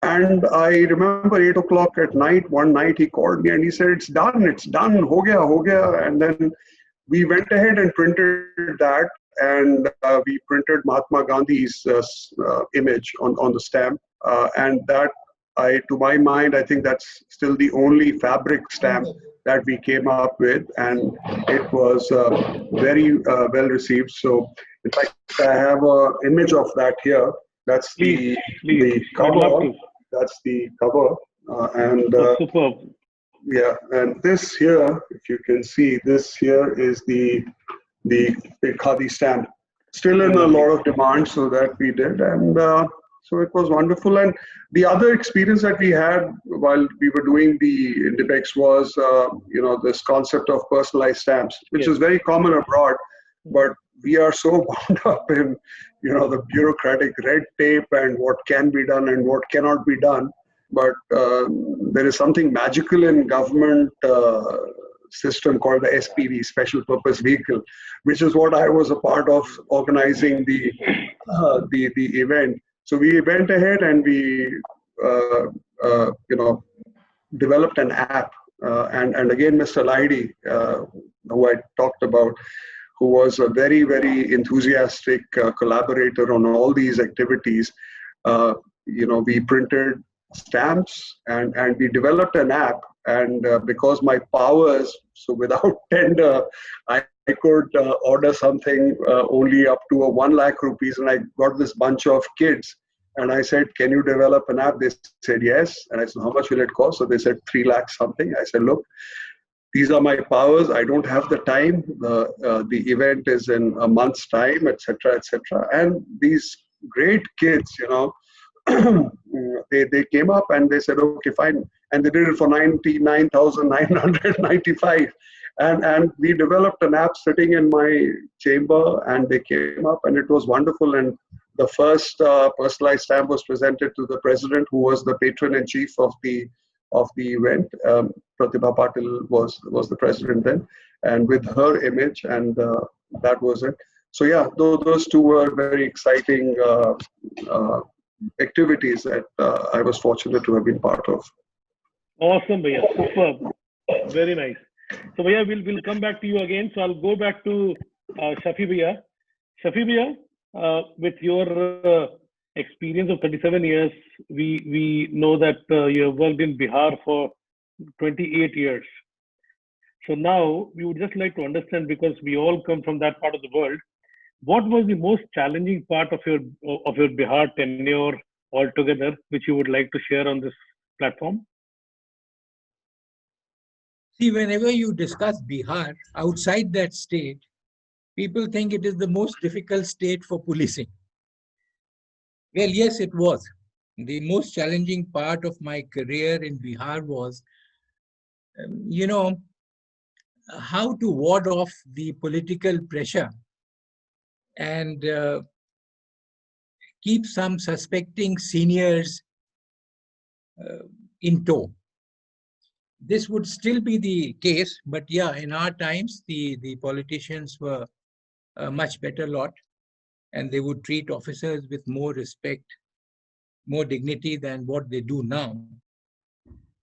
And I remember 8 o'clock at night, one night he called me and he said, it's done, ho gaya. And then we went ahead and printed that, and we printed Mahatma Gandhi's image on the stamp. And that, to my mind, I think that's still the only fabric stamp that we came up with, and it was very well received. So, in fact, I have an image of that here. That's the cover. That's the cover, superb. Yeah, and this here, if you can see, this here is the khadi stamp. Still in a lot of demand, so that we did, and so it was wonderful. And the other experience that we had while we were doing the Indipex was, this concept of personalized stamps, which is very common abroad, but we are so bound up in, the bureaucratic red tape and what can be done and what cannot be done. But there is something magical in government system called the SPV, Special Purpose Vehicle, which is what I was a part of organizing the event. So we went ahead and we, developed an app. And again, Mr. Lahidi, who I talked about, who was a very, very enthusiastic collaborator on all these activities. We printed stamps and we developed an app. And because my powers, so without tender, I could order something only up to 1 lakh rupees. And I got this bunch of kids. And I said, can you develop an app? They said, yes. And I said, how much will it cost? So they said 3 lakhs something. I said, look, these are my powers. I don't have the time. The event is in a month's time, etc., etc. And these great kids, they came up and they said, okay, fine. And they did it for 99,995. And we developed an app sitting in my chamber, and they came up, and it was wonderful. And the first personalized stamp was presented to the president, who was the patron in chief of the event. Pratibha Patil was the president then, and with her image, and that was it. So yeah, those two were very exciting activities that I was fortunate to have been part of. Awesome, Bhaiya. Superb. Very nice. So Bhaiya, we'll come back to you again. So I'll go back to Shafi Bhaiya. Shafi Bhaiya, with your experience of 37 years, we know that you have worked in Bihar for 28 years. So now we would just like to understand, because we all come from that part of the world, what was the most challenging part of your Bihar tenure altogether, which you would like to share on this platform? See, whenever you discuss Bihar outside that state, people think it is the most difficult state for policing. Well, yes, it was. The most challenging part of my career in Bihar was, how to ward off the political pressure and keep some suspecting seniors in tow. This would still be the case, but yeah, in our times, the politicians were a much better lot, and they would treat officers with more respect more dignity than what they do now.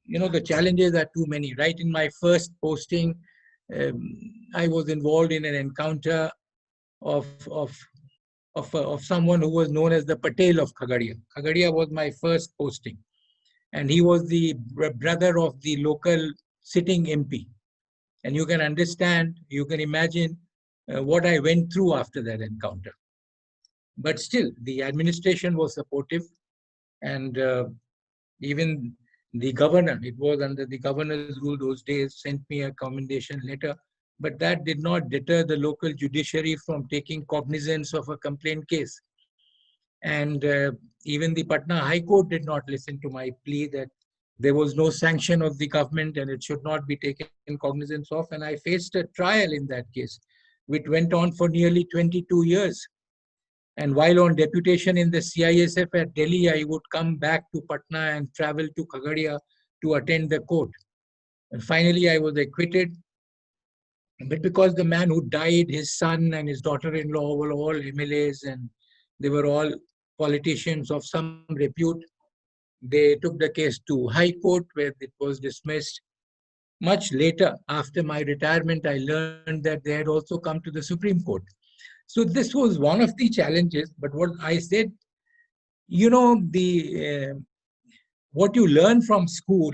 The challenges are too many. Right in my first posting, I was involved in an encounter of someone who was known as the Patel of Khagadia. Khagadia was my first posting, and he was the brother of the local sitting MP. And you can understand, you can imagine what I went through after that encounter. But still, the administration was supportive, and even the governor, it was under the governor's rule those days, sent me a commendation letter. But that did not deter the local judiciary from taking cognizance of a complaint case. And even the Patna High Court did not listen to my plea that there was no sanction of the government and it should not be taken cognizance of. And I faced a trial in that case, which went on for nearly 22 years. And while on deputation in the CISF at Delhi, I would come back to Patna and travel to Khagadia to attend the court. And finally, I was acquitted. But because the man who died, his son and his daughter-in-law were all MLAs and they were all politicians of some repute, they took the case to High Court where it was dismissed. Much later, after my retirement, I learned that they had also come to the Supreme Court. So this was one of the challenges. But what I said, what you learn from school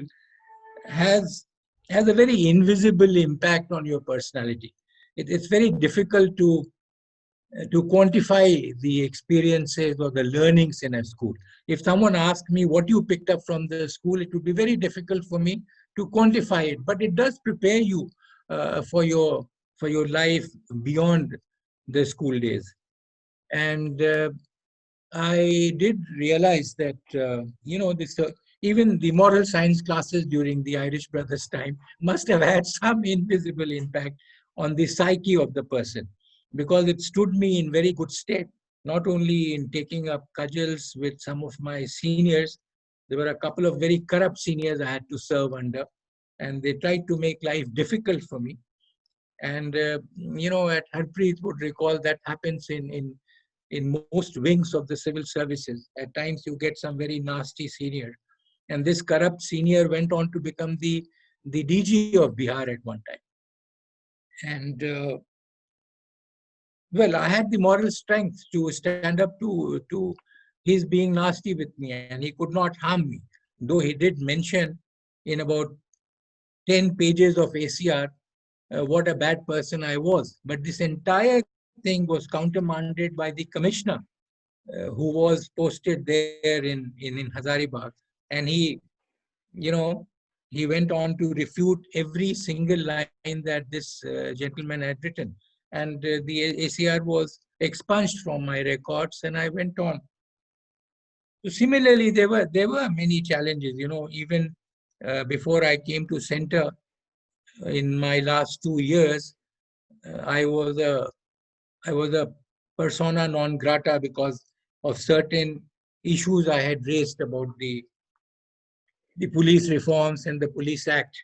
has a very invisible impact on your personality. It's very difficult to quantify the experiences or the learnings in a school. If someone asked me what you picked up from the school, it would be very difficult for me to quantify it. But it does prepare you for your life beyond the school days. And I did realize that even the moral science classes during the Irish Brothers' time must have had some invisible impact on the psyche of the person, because it stood me in very good stead, not only in taking up cudgels with some of my seniors. There were a couple of very corrupt seniors I had to serve under, and they tried to make life difficult for me. And at Harpreet would recall that happens in most wings of the civil services. At times you get some very nasty senior. And this corrupt senior went on to become the DG of Bihar at one time. And well, I had the moral strength to stand up to his being nasty with me, and he could not harm me. Though he did mention in about 10 pages of ACR what a bad person I was. But this entire thing was countermanded by the commissioner who was posted there in Hazaribagh. And he went on to refute every single line that this gentleman had written. And the ACR was expunged from my records, and I went on. So similarly, there were many challenges. Even before I came to center in my last 2 years, I was a persona non grata because of certain issues I had raised about the police reforms and the Police Act.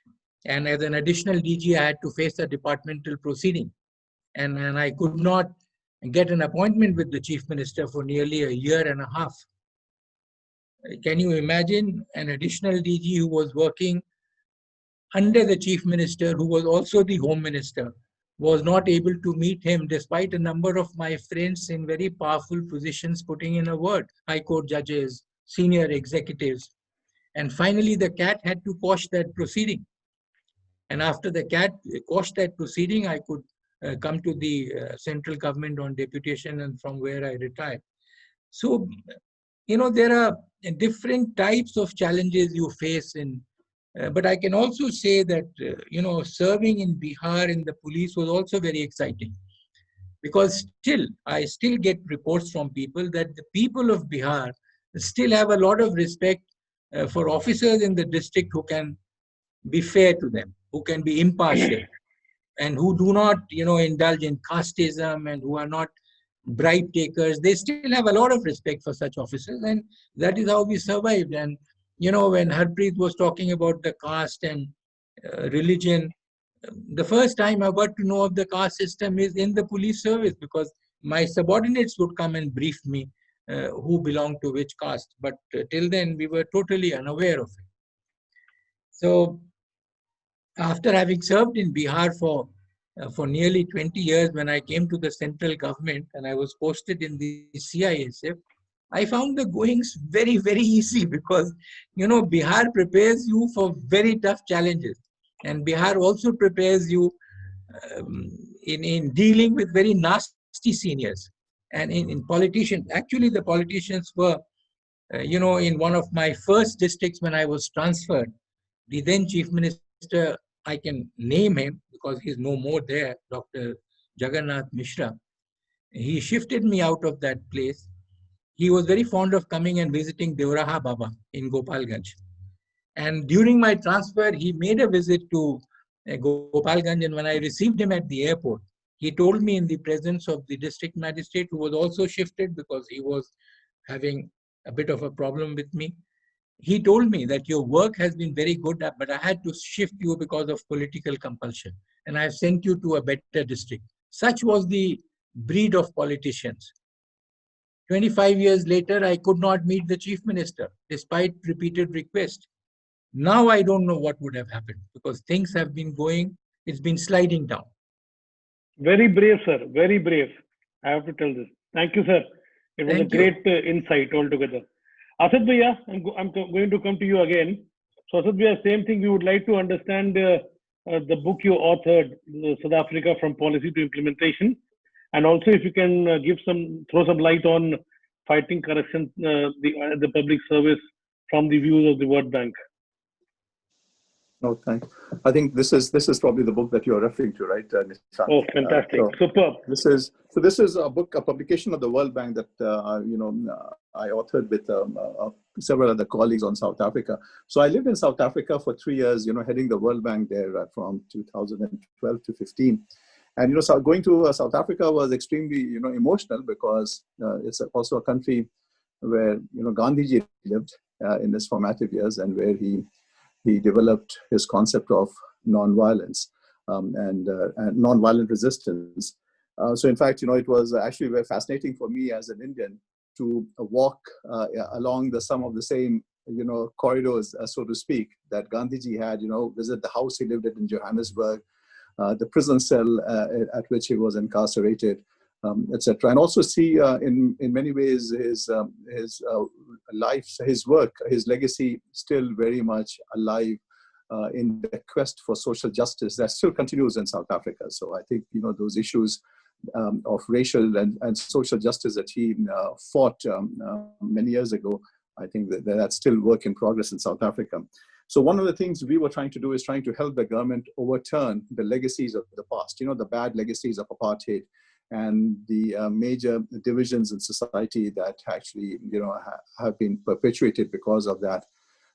And as an additional DG, I had to face a departmental proceeding. And I could not get an appointment with the Chief Minister for nearly a year and a half. Can you imagine an additional DG who was working under the Chief Minister, who was also the Home Minister, was not able to meet him despite a number of my friends in very powerful positions putting in a word, High Court judges, senior executives. And finally, the CAT had to quash that proceeding. And after the CAT quashed that proceeding, I could come to the central government on deputation, and from where I retired. So, there are different types of challenges you face but I can also say that, serving in Bihar in the police was also very exciting, because I still get reports from people that the people of Bihar still have a lot of respect for officers in the district who can be fair to them, who can be impartial, and who do not, indulge in casteism and who are not bribe takers. They still have a lot of respect for such officers, and that is how we survived. And when Harpreet was talking about the caste and religion, the first time I got to know of the caste system is in the police service, because my subordinates would come and brief me who belonged to which caste. But till then, we were totally unaware of it. So after having served in Bihar for nearly 20 years, when I came to the central government and I was posted in the CISF, I found the goings very, very easy because, Bihar prepares you for very tough challenges. And Bihar also prepares you in dealing with very nasty seniors. And in politicians, actually the politicians were, in one of my first districts when I was transferred, the then Chief Minister, I can name him because he's no more there, Dr. Jagannath Mishra. He shifted me out of that place. He was very fond of coming and visiting Devraha Baba in Gopalganj. And during my transfer, he made a visit to Gopalganj. And when I received him at the airport, he told me in the presence of the district magistrate, who was also shifted because he was having a bit of a problem with me. He told me that your work has been very good, but I had to shift you because of political compulsion. And I've sent you to a better district. Such was the breed of politicians. 25 years later, I could not meet the chief minister despite repeated requests. Now I don't know what would have happened because things have been going, it's been sliding down. Very brave, sir. Very brave. I have to tell this. Thank you, sir. It was a great insight altogether. Asad Bhaiya, I'm going to come to you again. So Asad Bhaiya, same thing. We would like to understand the book you authored, South Africa from Policy to Implementation. And also if you can throw some light on fighting corruption, the public service from the views of the World Bank. No, thanks. I think this is probably the book that you're referring to, right, Nishant? Oh, fantastic! Superb. This is a book, a publication of the World Bank that I authored with several other colleagues on South Africa. So I lived in South Africa for 3 years, heading the World Bank there from 2012 to 15. And so going to South Africa was extremely emotional because it's also a country where Gandhiji lived in his formative years and where he developed his concept of non-violence and non-violent resistance. So in fact, it was actually very fascinating for me as an Indian to walk along some of the same, corridors, so to speak, that Gandhiji had, visit the house he lived in Johannesburg, the prison cell at which he was incarcerated, etc. And also see in many ways his life, his work, his legacy still very much alive in the quest for social justice that still continues in South Africa. So I think those issues of racial and social justice that he fought many years ago, I think that's still work in progress in South Africa. So one of the things we were trying to do is trying to help the government overturn the legacies of the past, the bad legacies of apartheid and the major divisions in society that actually, have been perpetuated because of that.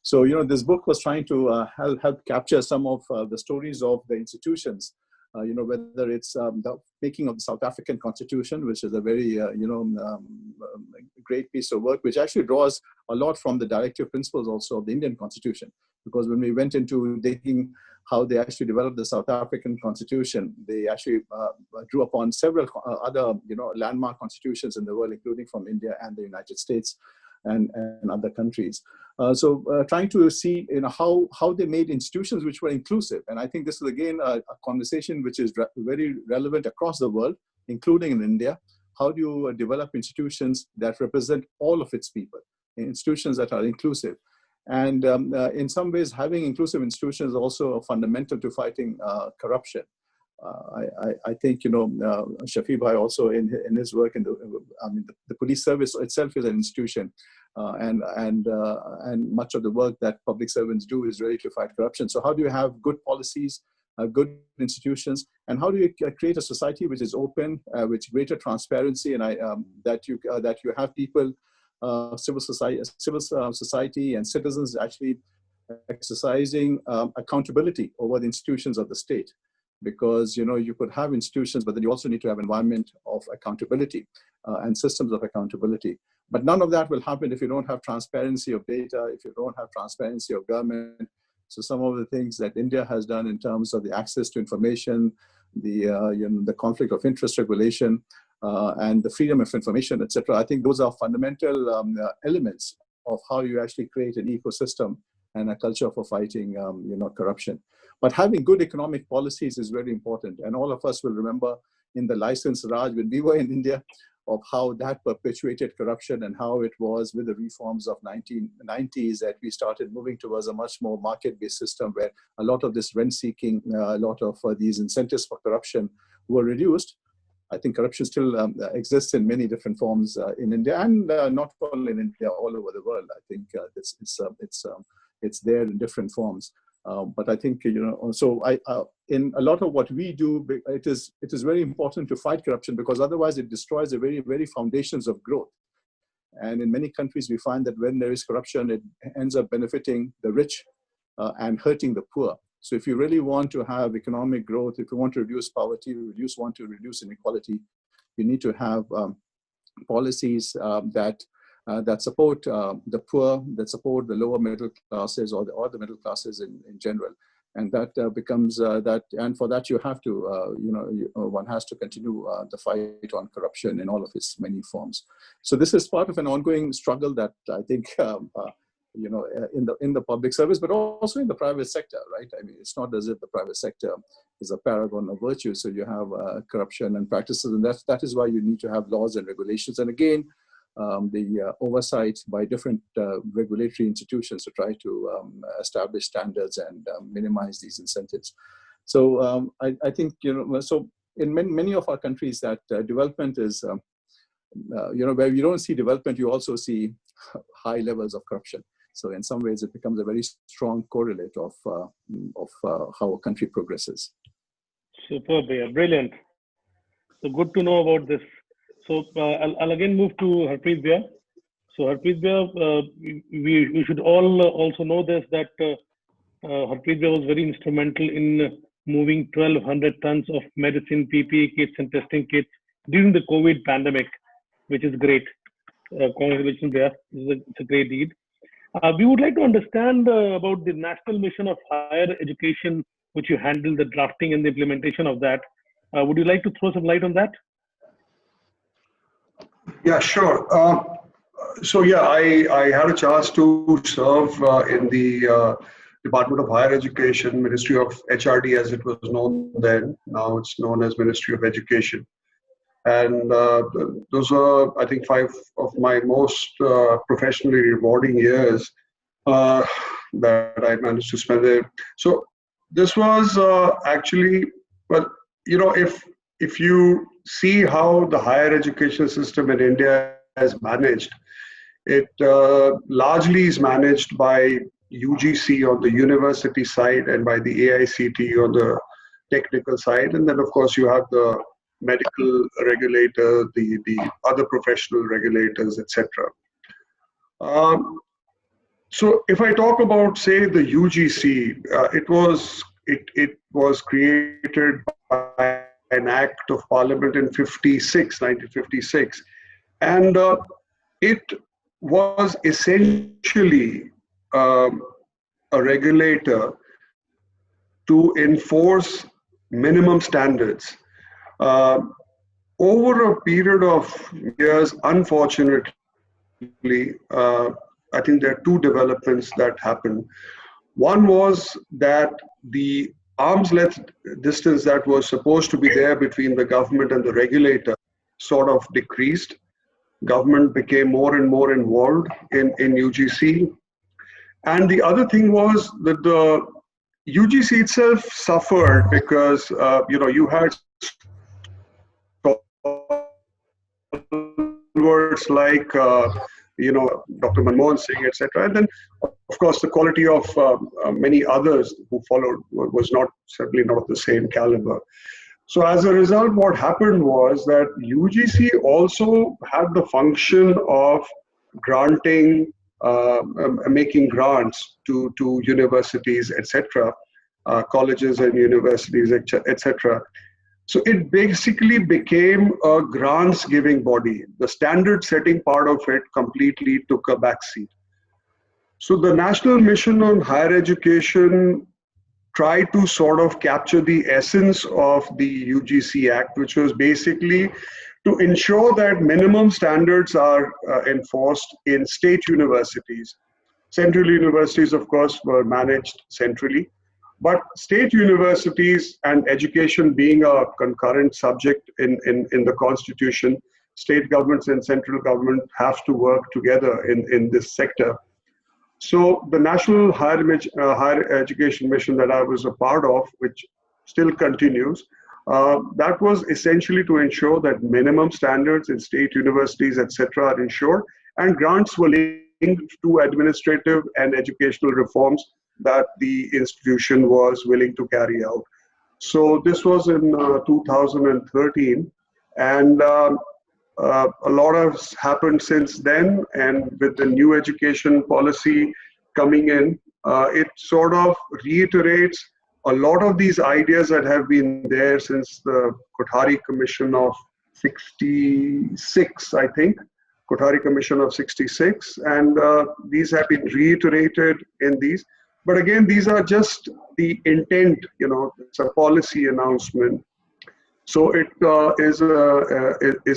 So, this book was trying to help capture some of the stories of the institutions, whether it's the making of the South African Constitution, which is a very, great piece of work, which actually draws a lot from the directive principles also of the Indian Constitution. Because when we went into digging how they actually developed the South African Constitution, they actually drew upon several other, landmark constitutions in the world, including from India and the United States and other countries. So trying to see, how they made institutions which were inclusive. And I think this is again a conversation which is very relevant across the world, including in India. How do you develop institutions that represent all of its people, institutions that are inclusive? And in some ways, having inclusive institutions is also fundamental to fighting corruption. I think, Shafi Bhai also in his work the police service itself is an institution, and much of the work that public servants do is really to fight corruption. So how do you have good policies, good institutions, and how do you create a society which is open, with greater transparency, and that you have people, civil society and citizens actually exercising accountability over the institutions of the state. Because you could have institutions, but then you also need to have environment of accountability and systems of accountability. But none of that will happen if you don't have transparency of data, if you don't have transparency of government. So some of the things that India has done in terms of the access to information, the conflict of interest regulation, and the freedom of information, etc. I think those are fundamental elements of how you actually create an ecosystem and a culture for fighting, corruption. But having good economic policies is very important. And all of us will remember in the license Raj, when we were in India, of how that perpetuated corruption and how it was with the reforms of 1990s that we started moving towards a much more market-based system where a lot of this rent-seeking, a lot of these incentives for corruption were reduced. I think corruption still exists in many different forms in India, and not only in India, all over the world. I think it's there in different forms. But I think, so in a lot of what we do, it is very important to fight corruption, because otherwise it destroys the very, very foundations of growth. And in many countries, we find that when there is corruption, it ends up benefiting the rich and hurting the poor. So if you really want to have economic growth, if you want to reduce poverty, want to reduce inequality, you need to have policies that support the poor, that support the lower middle classes or the middle classes in general. And that becomes that, and for that you have to, one has to continue the fight on corruption in all of its many forms. So this is part of an ongoing struggle that I think, in the public service, but also in the private sector, right? I mean, it's not as if the private sector is a paragon of virtue. So you have corruption and practices, and that is why you need to have laws and regulations. And again, the oversight by different regulatory institutions to try to establish standards and minimize these incentives. So I think, so in many of our countries that development is, where you don't see development, you also see high levels of corruption. So in some ways, it becomes a very strong correlate of how a country progresses. Superb, yeah, brilliant. So good to know about this. So I'll again move to Harpreet Bhaiya. So Harpreet Bhaiya, we should all also know this, that Harpreet Bhaiya was very instrumental in moving 1,200 tons of medicine, PPE kits and testing kits during the COVID pandemic, which is great. Congratulations, Bhaiya. It's a great deed. We would like to understand about the National Mission of Higher Education, which you handle the drafting and the implementation of that. Would you like to throw some light on that? Yeah, sure. So yeah, I had a chance to serve in the Department of Higher Education, Ministry of HRD as it was known then. Now it's known as Ministry of Education. And those are, I think, 5 of my most professionally rewarding years that I managed to spend there. So this was actually, well, if you see how the higher education system in India is managed, it largely is managed by UGC on the university side and by the AICT on the technical side. And then, of course, you have the medical regulator, the other professional regulators, etc. So if I talk about, say, the UGC, it was created by an act of parliament in 1956, and it was essentially a regulator to enforce minimum standards. Over a period of years, unfortunately, I think there are 2 developments that happened. One was that the arm's length distance that was supposed to be there between the government and the regulator sort of decreased. Government became more and more involved in UGC. And the other thing was that the UGC itself suffered because, you had words like, Dr. Manmohan Singh, etc. And then, of course, the quality of many others who followed was certainly not of the same caliber. So as a result, what happened was that UGC also had the function of granting, making grants to universities, etc., colleges and universities, etc. So it basically became a grants giving body. The standard setting part of it completely took a backseat. So the National Mission on Higher Education tried to sort of capture the essence of the UGC Act, which was basically to ensure that minimum standards are enforced in state universities. Central universities, of course, were managed centrally, but state universities and education being a concurrent subject in the constitution, state governments and central government have to work together in this sector. So the National Higher Education Mission that I was a part of, which still continues, that was essentially to ensure that minimum standards in state universities, etc., are ensured, and grants were linked to administrative and educational reforms that the institution was willing to carry out. So this was in 2013, and a lot has happened since then, and with the new education policy coming in, it sort of reiterates a lot of these ideas that have been there since the Kothari Commission of 66, I think, Kothari Commission of 66, and these have been reiterated in these. But again, these are just the intent, it's a policy announcement. So it is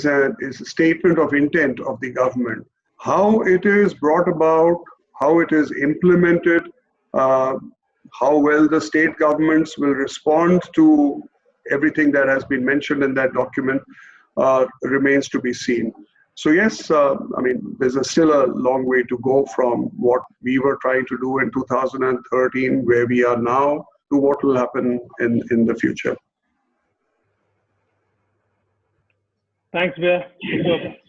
a statement of intent of the government. How it is brought about, how it is implemented, how well the state governments will respond to everything that has been mentioned in that document remains to be seen. So yes, there's still a long way to go from what we were trying to do in 2013, where we are now, to what will happen in the future. Thanks, Bea.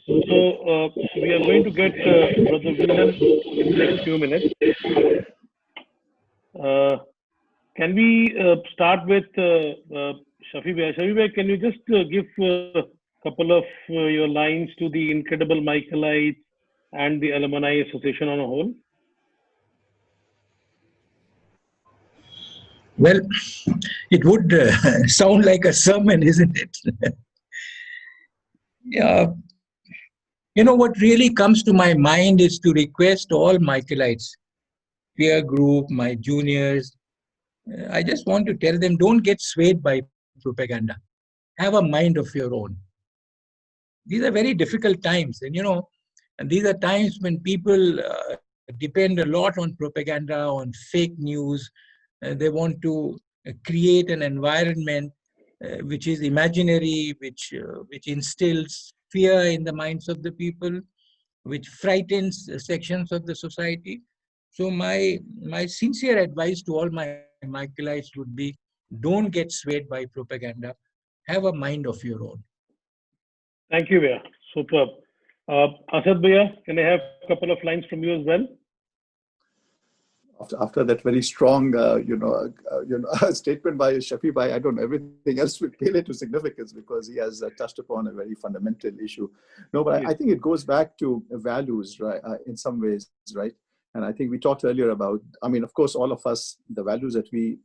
So we are going to get Brother Whelan in the next few minutes. Can we start with Shafi Bea? Shafi Bea, can you just give a couple of your lines to the Incredible Michaelites and the Alumni Association on a whole? Well, it would sound like a sermon, isn't it? Yeah. What really comes to my mind is to request all Michaelites, peer group, my juniors, I just want to tell them, don't get swayed by propaganda. Have a mind of your own. These are very difficult times. And these are times when people depend a lot on propaganda, on fake news. They want to create an environment which is imaginary, which instills fear in the minds of the people, which frightens sections of the society. So my sincere advice to all my Michaelites would be, don't get swayed by propaganda. Have a mind of your own. Thank you, Bea. Superb. Asad Bhaiya, can I have a couple of lines from you as well? After that very strong, statement by Shafi Bhai, I don't know, everything else will pale into significance because he has touched upon a very fundamental issue. No, but I think it goes back to values, right? In some ways, right? And I think we talked earlier about, of course, all of us, the values that we,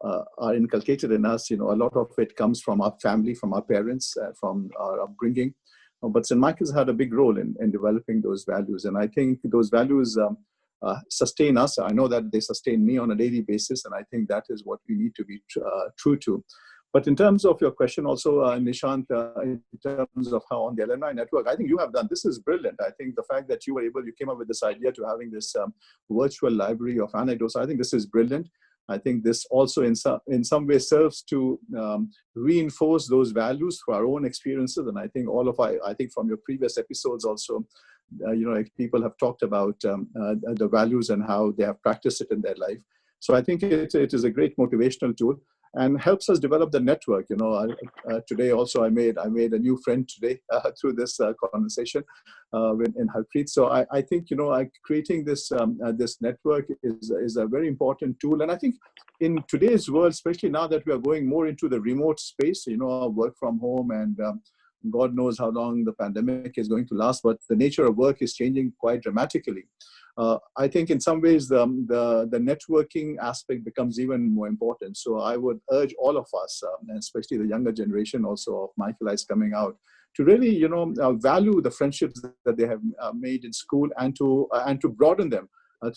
are inculcated in us, a lot of it comes from our family, from our parents, from our upbringing. But St. Michael's had a big role in developing those values. And I think those values sustain us. I know that they sustain me on a daily basis. And I think that is what we need to be true to. But in terms of your question also, Nishant, in terms of how on the alumni network, I think you have done, this is brilliant. I think the fact that you came up with this idea to having this virtual library of anecdotes, I think this is brilliant. I think this also in some way serves to reinforce those values for our own experiences. And I think I think from your previous episodes also, people have talked about the values and how they have practiced it in their life. So I think it is a great motivational tool and helps us develop the network. Today also I made a new friend today through this conversation in Harpreet. So I think creating this this network is a very important tool. And I think in today's world, especially now that we are going more into the remote space, work from home, and God knows how long the pandemic is going to last, but the nature of work is changing quite dramatically. I think in some ways the networking aspect becomes even more important. So I would urge all of us, and especially the younger generation also of Michaelites coming out, to really value the friendships that they have made in school and to broaden them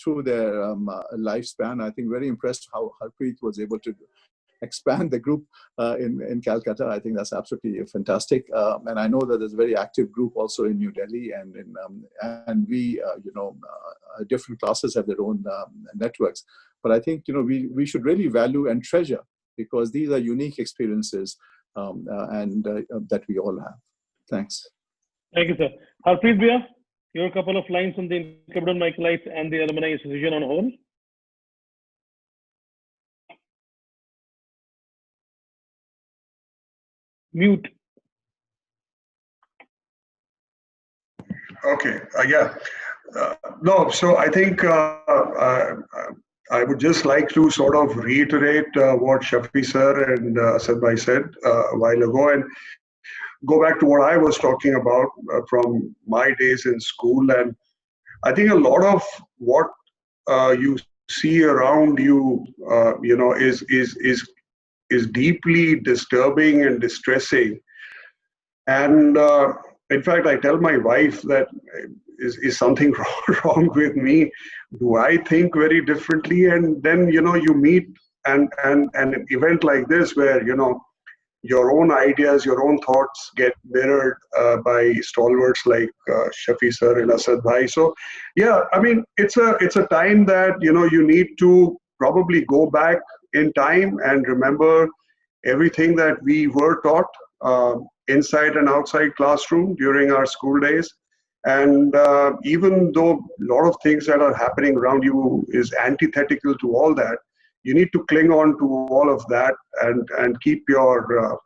through their lifespan. I think very impressed how Harpreet was able to expand the group in Calcutta. I think that's absolutely fantastic. And I know that there's a very active group also in New Delhi, and we, different classes have their own networks. But I think, we should really value and treasure, because these are unique experiences that we all have. Thanks. Thank you, sir. Harpreet Bhaiya, your couple of lines on the Incredible Michaelites and the Alumni Association on whole. Mute. Okay, no, so I think I would just like to sort of reiterate what Shafi sir and Asad bhai said a while ago, and go back to what I was talking about from my days in school. And I think a lot of what you see around you, is deeply disturbing and distressing. And in fact, I tell my wife that is something wrong with me? Do I think very differently? And then, you meet an event like this where, your own ideas, your own thoughts get mirrored by stalwarts like Shafi sir and Asad bhai. So, yeah, I mean, it's a time that, you need to probably go back in time and remember everything that we were taught inside and outside classroom during our school days. And even though a lot of things that are happening around you is antithetical to all that, you need to cling on to all of that and keep your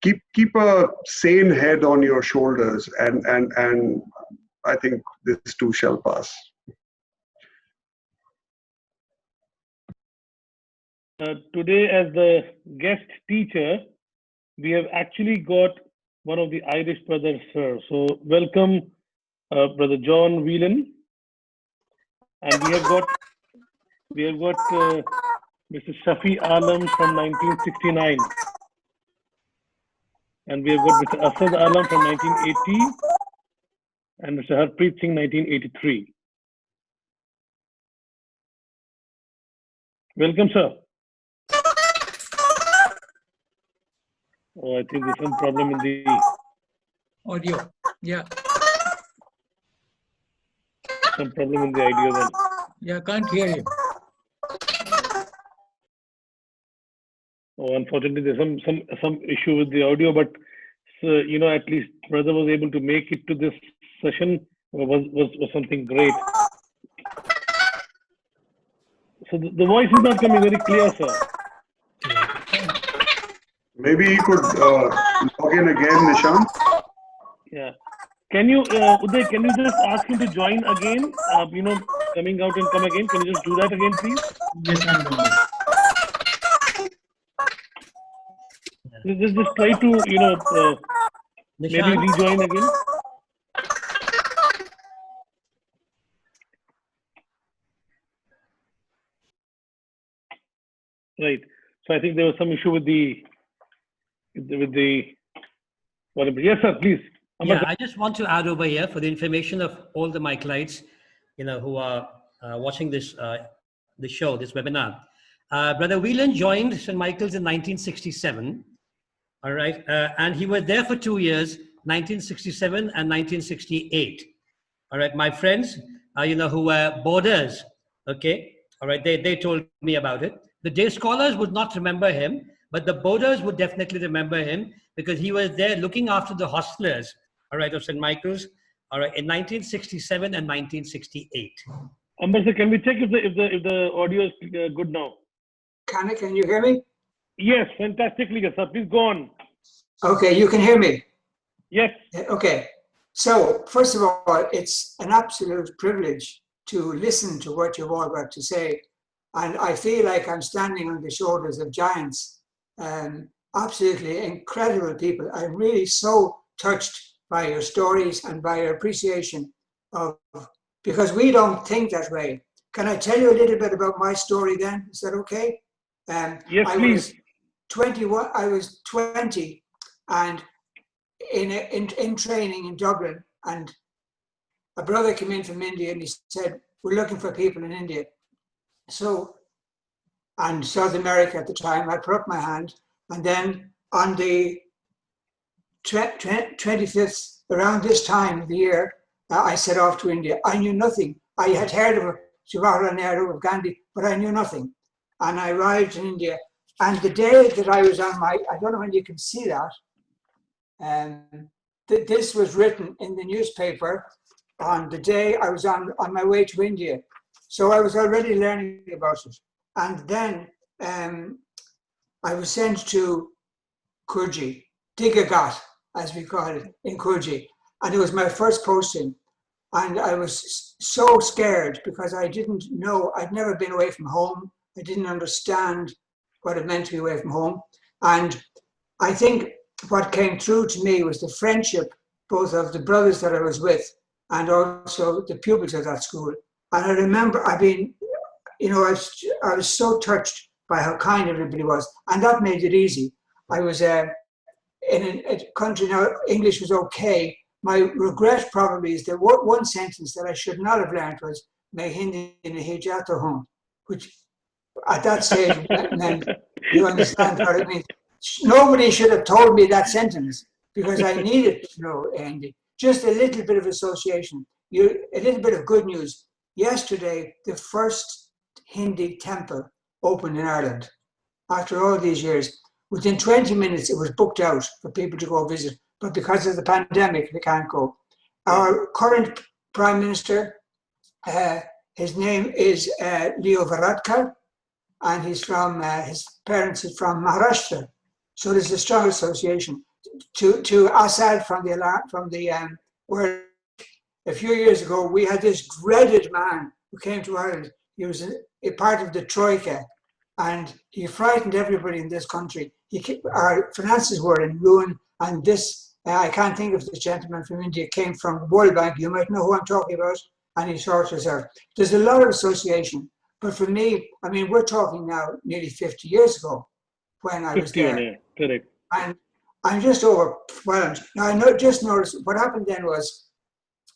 keep a sane head on your shoulders, and I think this too shall pass. Today, as the guest teacher, we have actually got one of the Irish brothers, sir. So welcome, Brother John Whelan, and we have got Mr. Shafi Alam from 1969, and we have got Mr. Asad Alam from 1980, and Mr. Harpreet Singh 1983. Welcome, sir. Oh, I think there's some problem in the audio. Yeah. Some problem in the audio then. Yeah, can't hear you. Oh, unfortunately, there's some issue with the audio, but at least brother was able to make it to this session. Was something great. So the voice is not coming very clear, sir. Maybe you could log in again, Nishant. Yeah. Can you, Uday, can you just ask him to join again? Coming out and come again. Can you just do that again, please? Yes, I'm doing it. Just try to, maybe rejoin again. Right. So I think there was some issue with the whatever. Yes, sir, please. Yeah, I just want to add over here for the information of all the Michaelites, who are watching this show, this webinar. Brother Whelan joined St. Michael's in 1967. All right, and he was there for 2 years, 1967 and 1968. All right, my friends, who were boarders. Okay, all right, they told me about it. The day scholars would not remember him, but the boarders would definitely remember him because he was there looking after the hostlers, all right, of St. Michael's, all right, in 1967 and 1968. Amber sir, can we check if the audio is good now? Can you hear me? Yes, fantastically, sir. Please go on. Okay, you can hear me. Yes. Okay. So first of all, it's an absolute privilege to listen to what you've all got to say. And I feel like I'm standing on the shoulders of giants, absolutely incredible people. I'm really so touched by your stories and by your appreciation because we don't think that way. Can I tell you a little bit about my story then? Is that okay? Yes, please. I was 20 and in training in Dublin, and a brother came in from India and he said, we're looking for people in India. So and South America at the time. I put up my hand, and then on the 25th, around this time of the year, I set off to India. I knew nothing. I had heard of Jawaharlal Nehru, of Gandhi, but I knew nothing. And I arrived in India. And the day that I was on my, I don't know when you can see that, this was written in the newspaper on the day I was on my way to India. So I was already learning about it. And then I was sent to Kurji, Digagat, as we call it, in Kurji. And it was my first posting. And I was so scared because I didn't know, I'd never been away from home. I didn't understand what it meant to be away from home. And I think what came through to me was the friendship, both of the brothers that I was with and also the pupils of that school. And I remember, I was so touched by how kind everybody was. And that made it easy. I was in a country now, English was okay. My regret probably is that one sentence that I should not have learned was "Main Hindi nahi jata hoon," which at that stage meant, you understand what it means. Nobody should have told me that sentence because I needed to know Hindi. Just a little bit of association, a little bit of good news. Yesterday, the first Hindi temple opened in Ireland. After all these years, within 20 minutes, it was booked out for people to go visit. But because of the pandemic, they can't go. Our current Prime Minister, his name is Leo Varadkar, and he's from, his parents are from Maharashtra. So there's a strong association to Asad from the where a few years ago, we had this dreaded man who came to Ireland. He was a part of the Troika, and he frightened everybody in this country. Our finances were in ruin, and this, I can't think of the gentleman from India, came from World Bank. You might know who I'm talking about, and he sorted us out. There's a lot of association, but for me, I mean, we're talking now nearly 50 years ago when I was there. Yeah, correct. And I'm just overwhelmed. Now, I just noticed what happened then was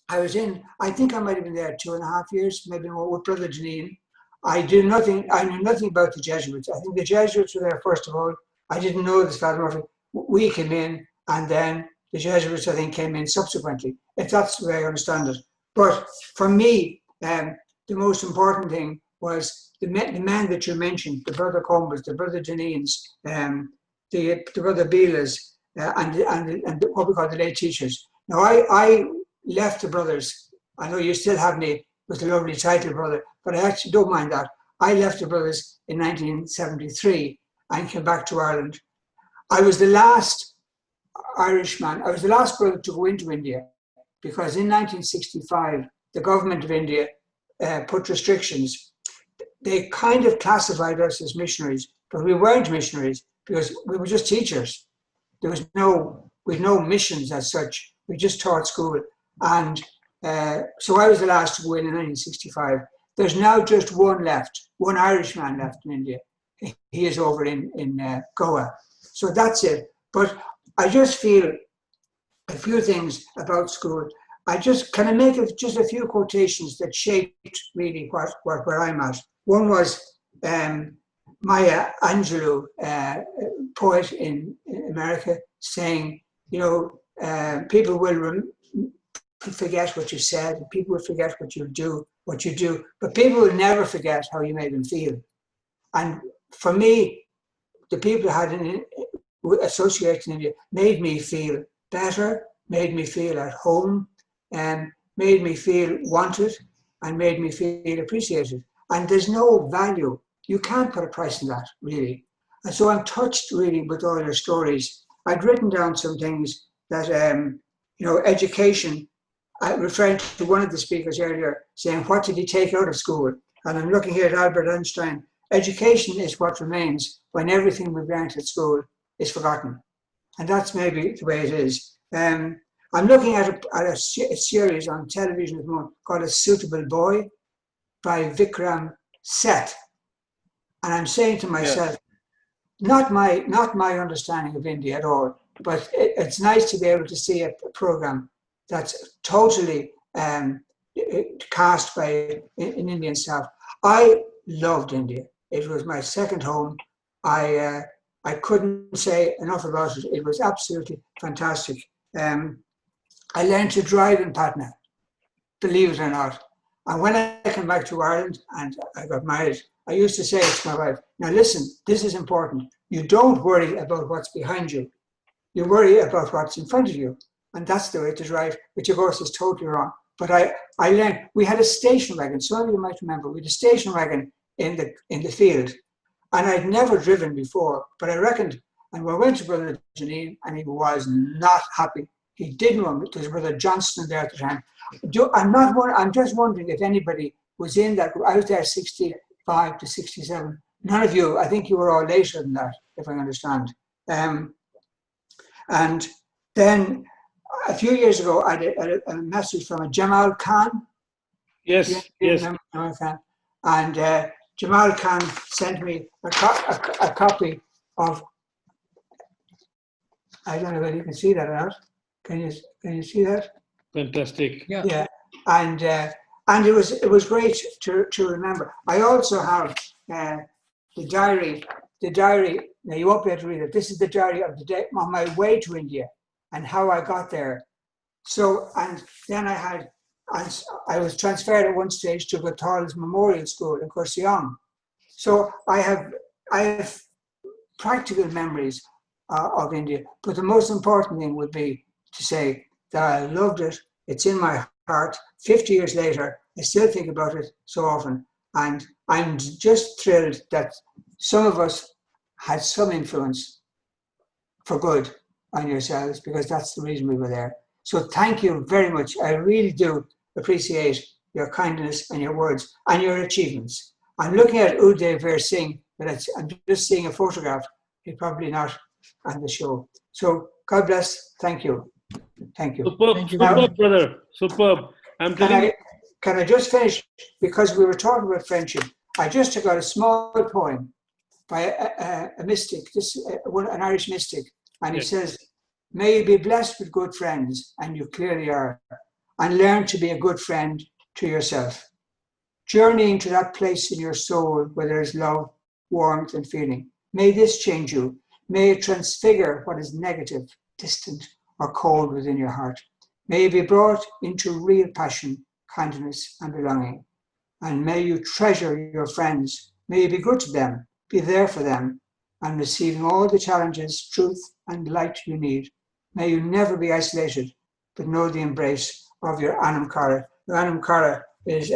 I think I might have been there 2.5 years, maybe more, with Brother Janine. I knew nothing about the Jesuits. I think the Jesuits were there first of all. I didn't know this Father Murphy. We came in, and then the Jesuits, I think, came in subsequently, if that's the way I understand it. But for me, the most important thing was the men that you mentioned, the Brother Combs, the Brother Janines, the Brother Beelas, and what we call the lay teachers. Now, I left the brothers. I know you still have me with the lovely title, brother, but I actually don't mind that. I left the brothers in 1973 and came back to Ireland. I was the last Irishman. I was the last brother to go into India because in 1965, the government of India put restrictions. They kind of classified us as missionaries, but we weren't missionaries because we were just teachers. There was no missions as such. We just taught school. And so I was the last to go in 1965. There's now just one left, one Irishman left in India. He is over in Goa. So that's it. But I just feel a few things about school. Can I make just a few quotations that shaped really where I'm at. One was Maya Angelou, poet in America, saying, people will forget what you said, people will forget what you do, but people will never forget how you made them feel. And for me, the people I had associated in India made me feel better, made me feel at home, and made me feel wanted, and made me feel appreciated. And there's no value. You can't put a price on that, really. And so I'm touched really with all your stories. I'd written down some things that, education, referring to one of the speakers earlier, saying, what did he take out of school? And I'm looking here at Albert Einstein. Education is what remains when everything we've learned at school is forgotten. And that's maybe the way it is. I'm looking at a series on television at the moment called A Suitable Boy by Vikram Seth. And I'm saying to myself, not my understanding of India at all, but it's nice to be able to see a program that's totally cast by an Indian staff. I loved India. It was my second home. I couldn't say enough about it. It was absolutely fantastic. I learned to drive in Patna, believe it or not. And when I came back to Ireland and I got married, I used to say to my wife, now listen, this is important. You don't worry about what's behind you. You worry about what's in front of you. And that's the way to drive, which of course is totally wrong. But I learned, we had a station wagon. Some of you might remember, we had a station wagon in the field. And I'd never driven before, but I reckoned, and we went to Brother Janine, and he was not happy. He didn't want it. There was Brother Johnston there at the time. I'm just wondering if anybody was in that group. I was there 65 to 67. None of you, I think you were all later than that, if I understand. And then a few years ago, I had a message from a Jamal Khan. Yes, yes. Jamal Khan. And Jamal Khan sent me a copy of, I don't know whether you can see that or not. Can you see that? Fantastic. Yeah. Yeah. And it was great to remember. I also have the diary. Now you won't be able to read it. This is the diary of the day on my way to India and how I got there. So, and then I was transferred at one stage to Gathal's Memorial School in Kurji. So I have practical memories of India. But the most important thing would be to say that I loved it. It's in my heart. 50 years later, I still think about it so often. And I'm just thrilled that some of us had some influence for good on yourselves, because that's the reason we were there. So thank you very much. I really do appreciate your kindness and your words and your achievements. I'm looking at Uday Singh, but I'm just seeing a photograph. He's probably not on the show. So God bless. Thank you. Thank you. Superb, Thank you. superb, brother. Superb. I'm telling you. Can I just finish? Because we were talking about friendship. I just took out a small poem by a mystic, an Irish mystic, and he says, may you be blessed with good friends, and you clearly are, and learn to be a good friend to yourself. Journeying to that place in your soul where there is love, warmth, and feeling. May this change you. May it transfigure what is negative, distant, or cold within your heart. May you be brought into real passion, kindness, and belonging. And may you treasure your friends. May you be good to them, be there for them, and receiving all the challenges, truth, and light you need. May you never be isolated, but know the embrace of your Anam Cara. Your Anam Cara is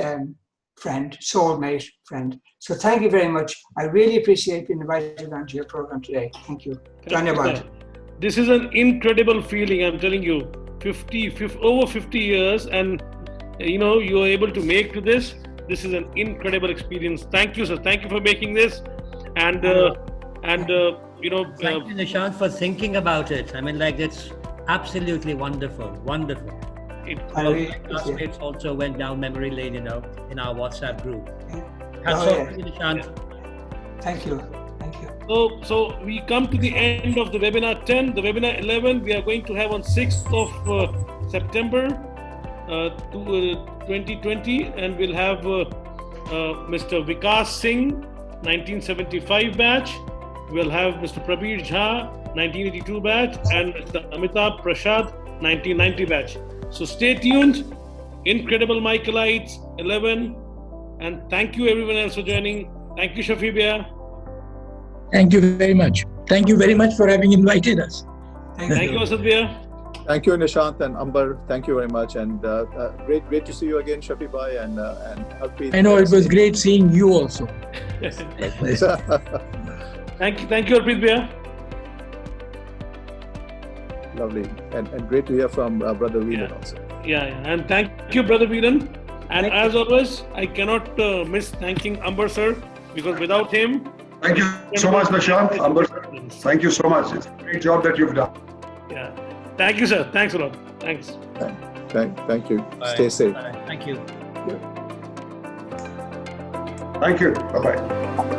friend, soulmate friend. So thank you very much. I really appreciate being invited onto your program today. Thank you. This is an incredible feeling, I'm telling you. Over 50 years, and you are able to make to this. This is an incredible experience. Thank you, sir. Thank you for making this. And thank you, Nishant, for thinking about it. I mean, it's absolutely wonderful. Wonderful. My classmates also went down memory lane, in our WhatsApp group. Nishant. Thank you. So we come to the end of the webinar 10. The webinar 11 we are going to have on 6th of September 2020, and we'll have Mr. Vikas Singh, 1975 batch. We'll have Mr. Prabir Jha, 1982 batch, and Mr. Amitabh Prasad, 1990 batch. So stay tuned. Incredible Michaelites 11, and thank you everyone else for joining. Thank you, Shafi Bhaiya. Thank you very much. Thank you very much for having invited us. Thank you, Asad Bhaiya. Thank you, Nishant and Amber. Thank you very much, and great to see you again, Shafi Bhai and Harpreet. I know it was great seeing you also. Thank you, Harpreet Bhaiya. Lovely, and great to hear from Brother Whelan also. Yeah, and thank you, Brother Whelan. And as always, I cannot miss thanking Amber sir, because without him. Thank you so much, Nishant. Amber, thank you so much. It's a great job that you've done. Yeah. Thank you, sir. Thanks a lot. Thanks. Thank you. Bye. Stay safe. Bye. Thank you. Thank you. Bye-bye.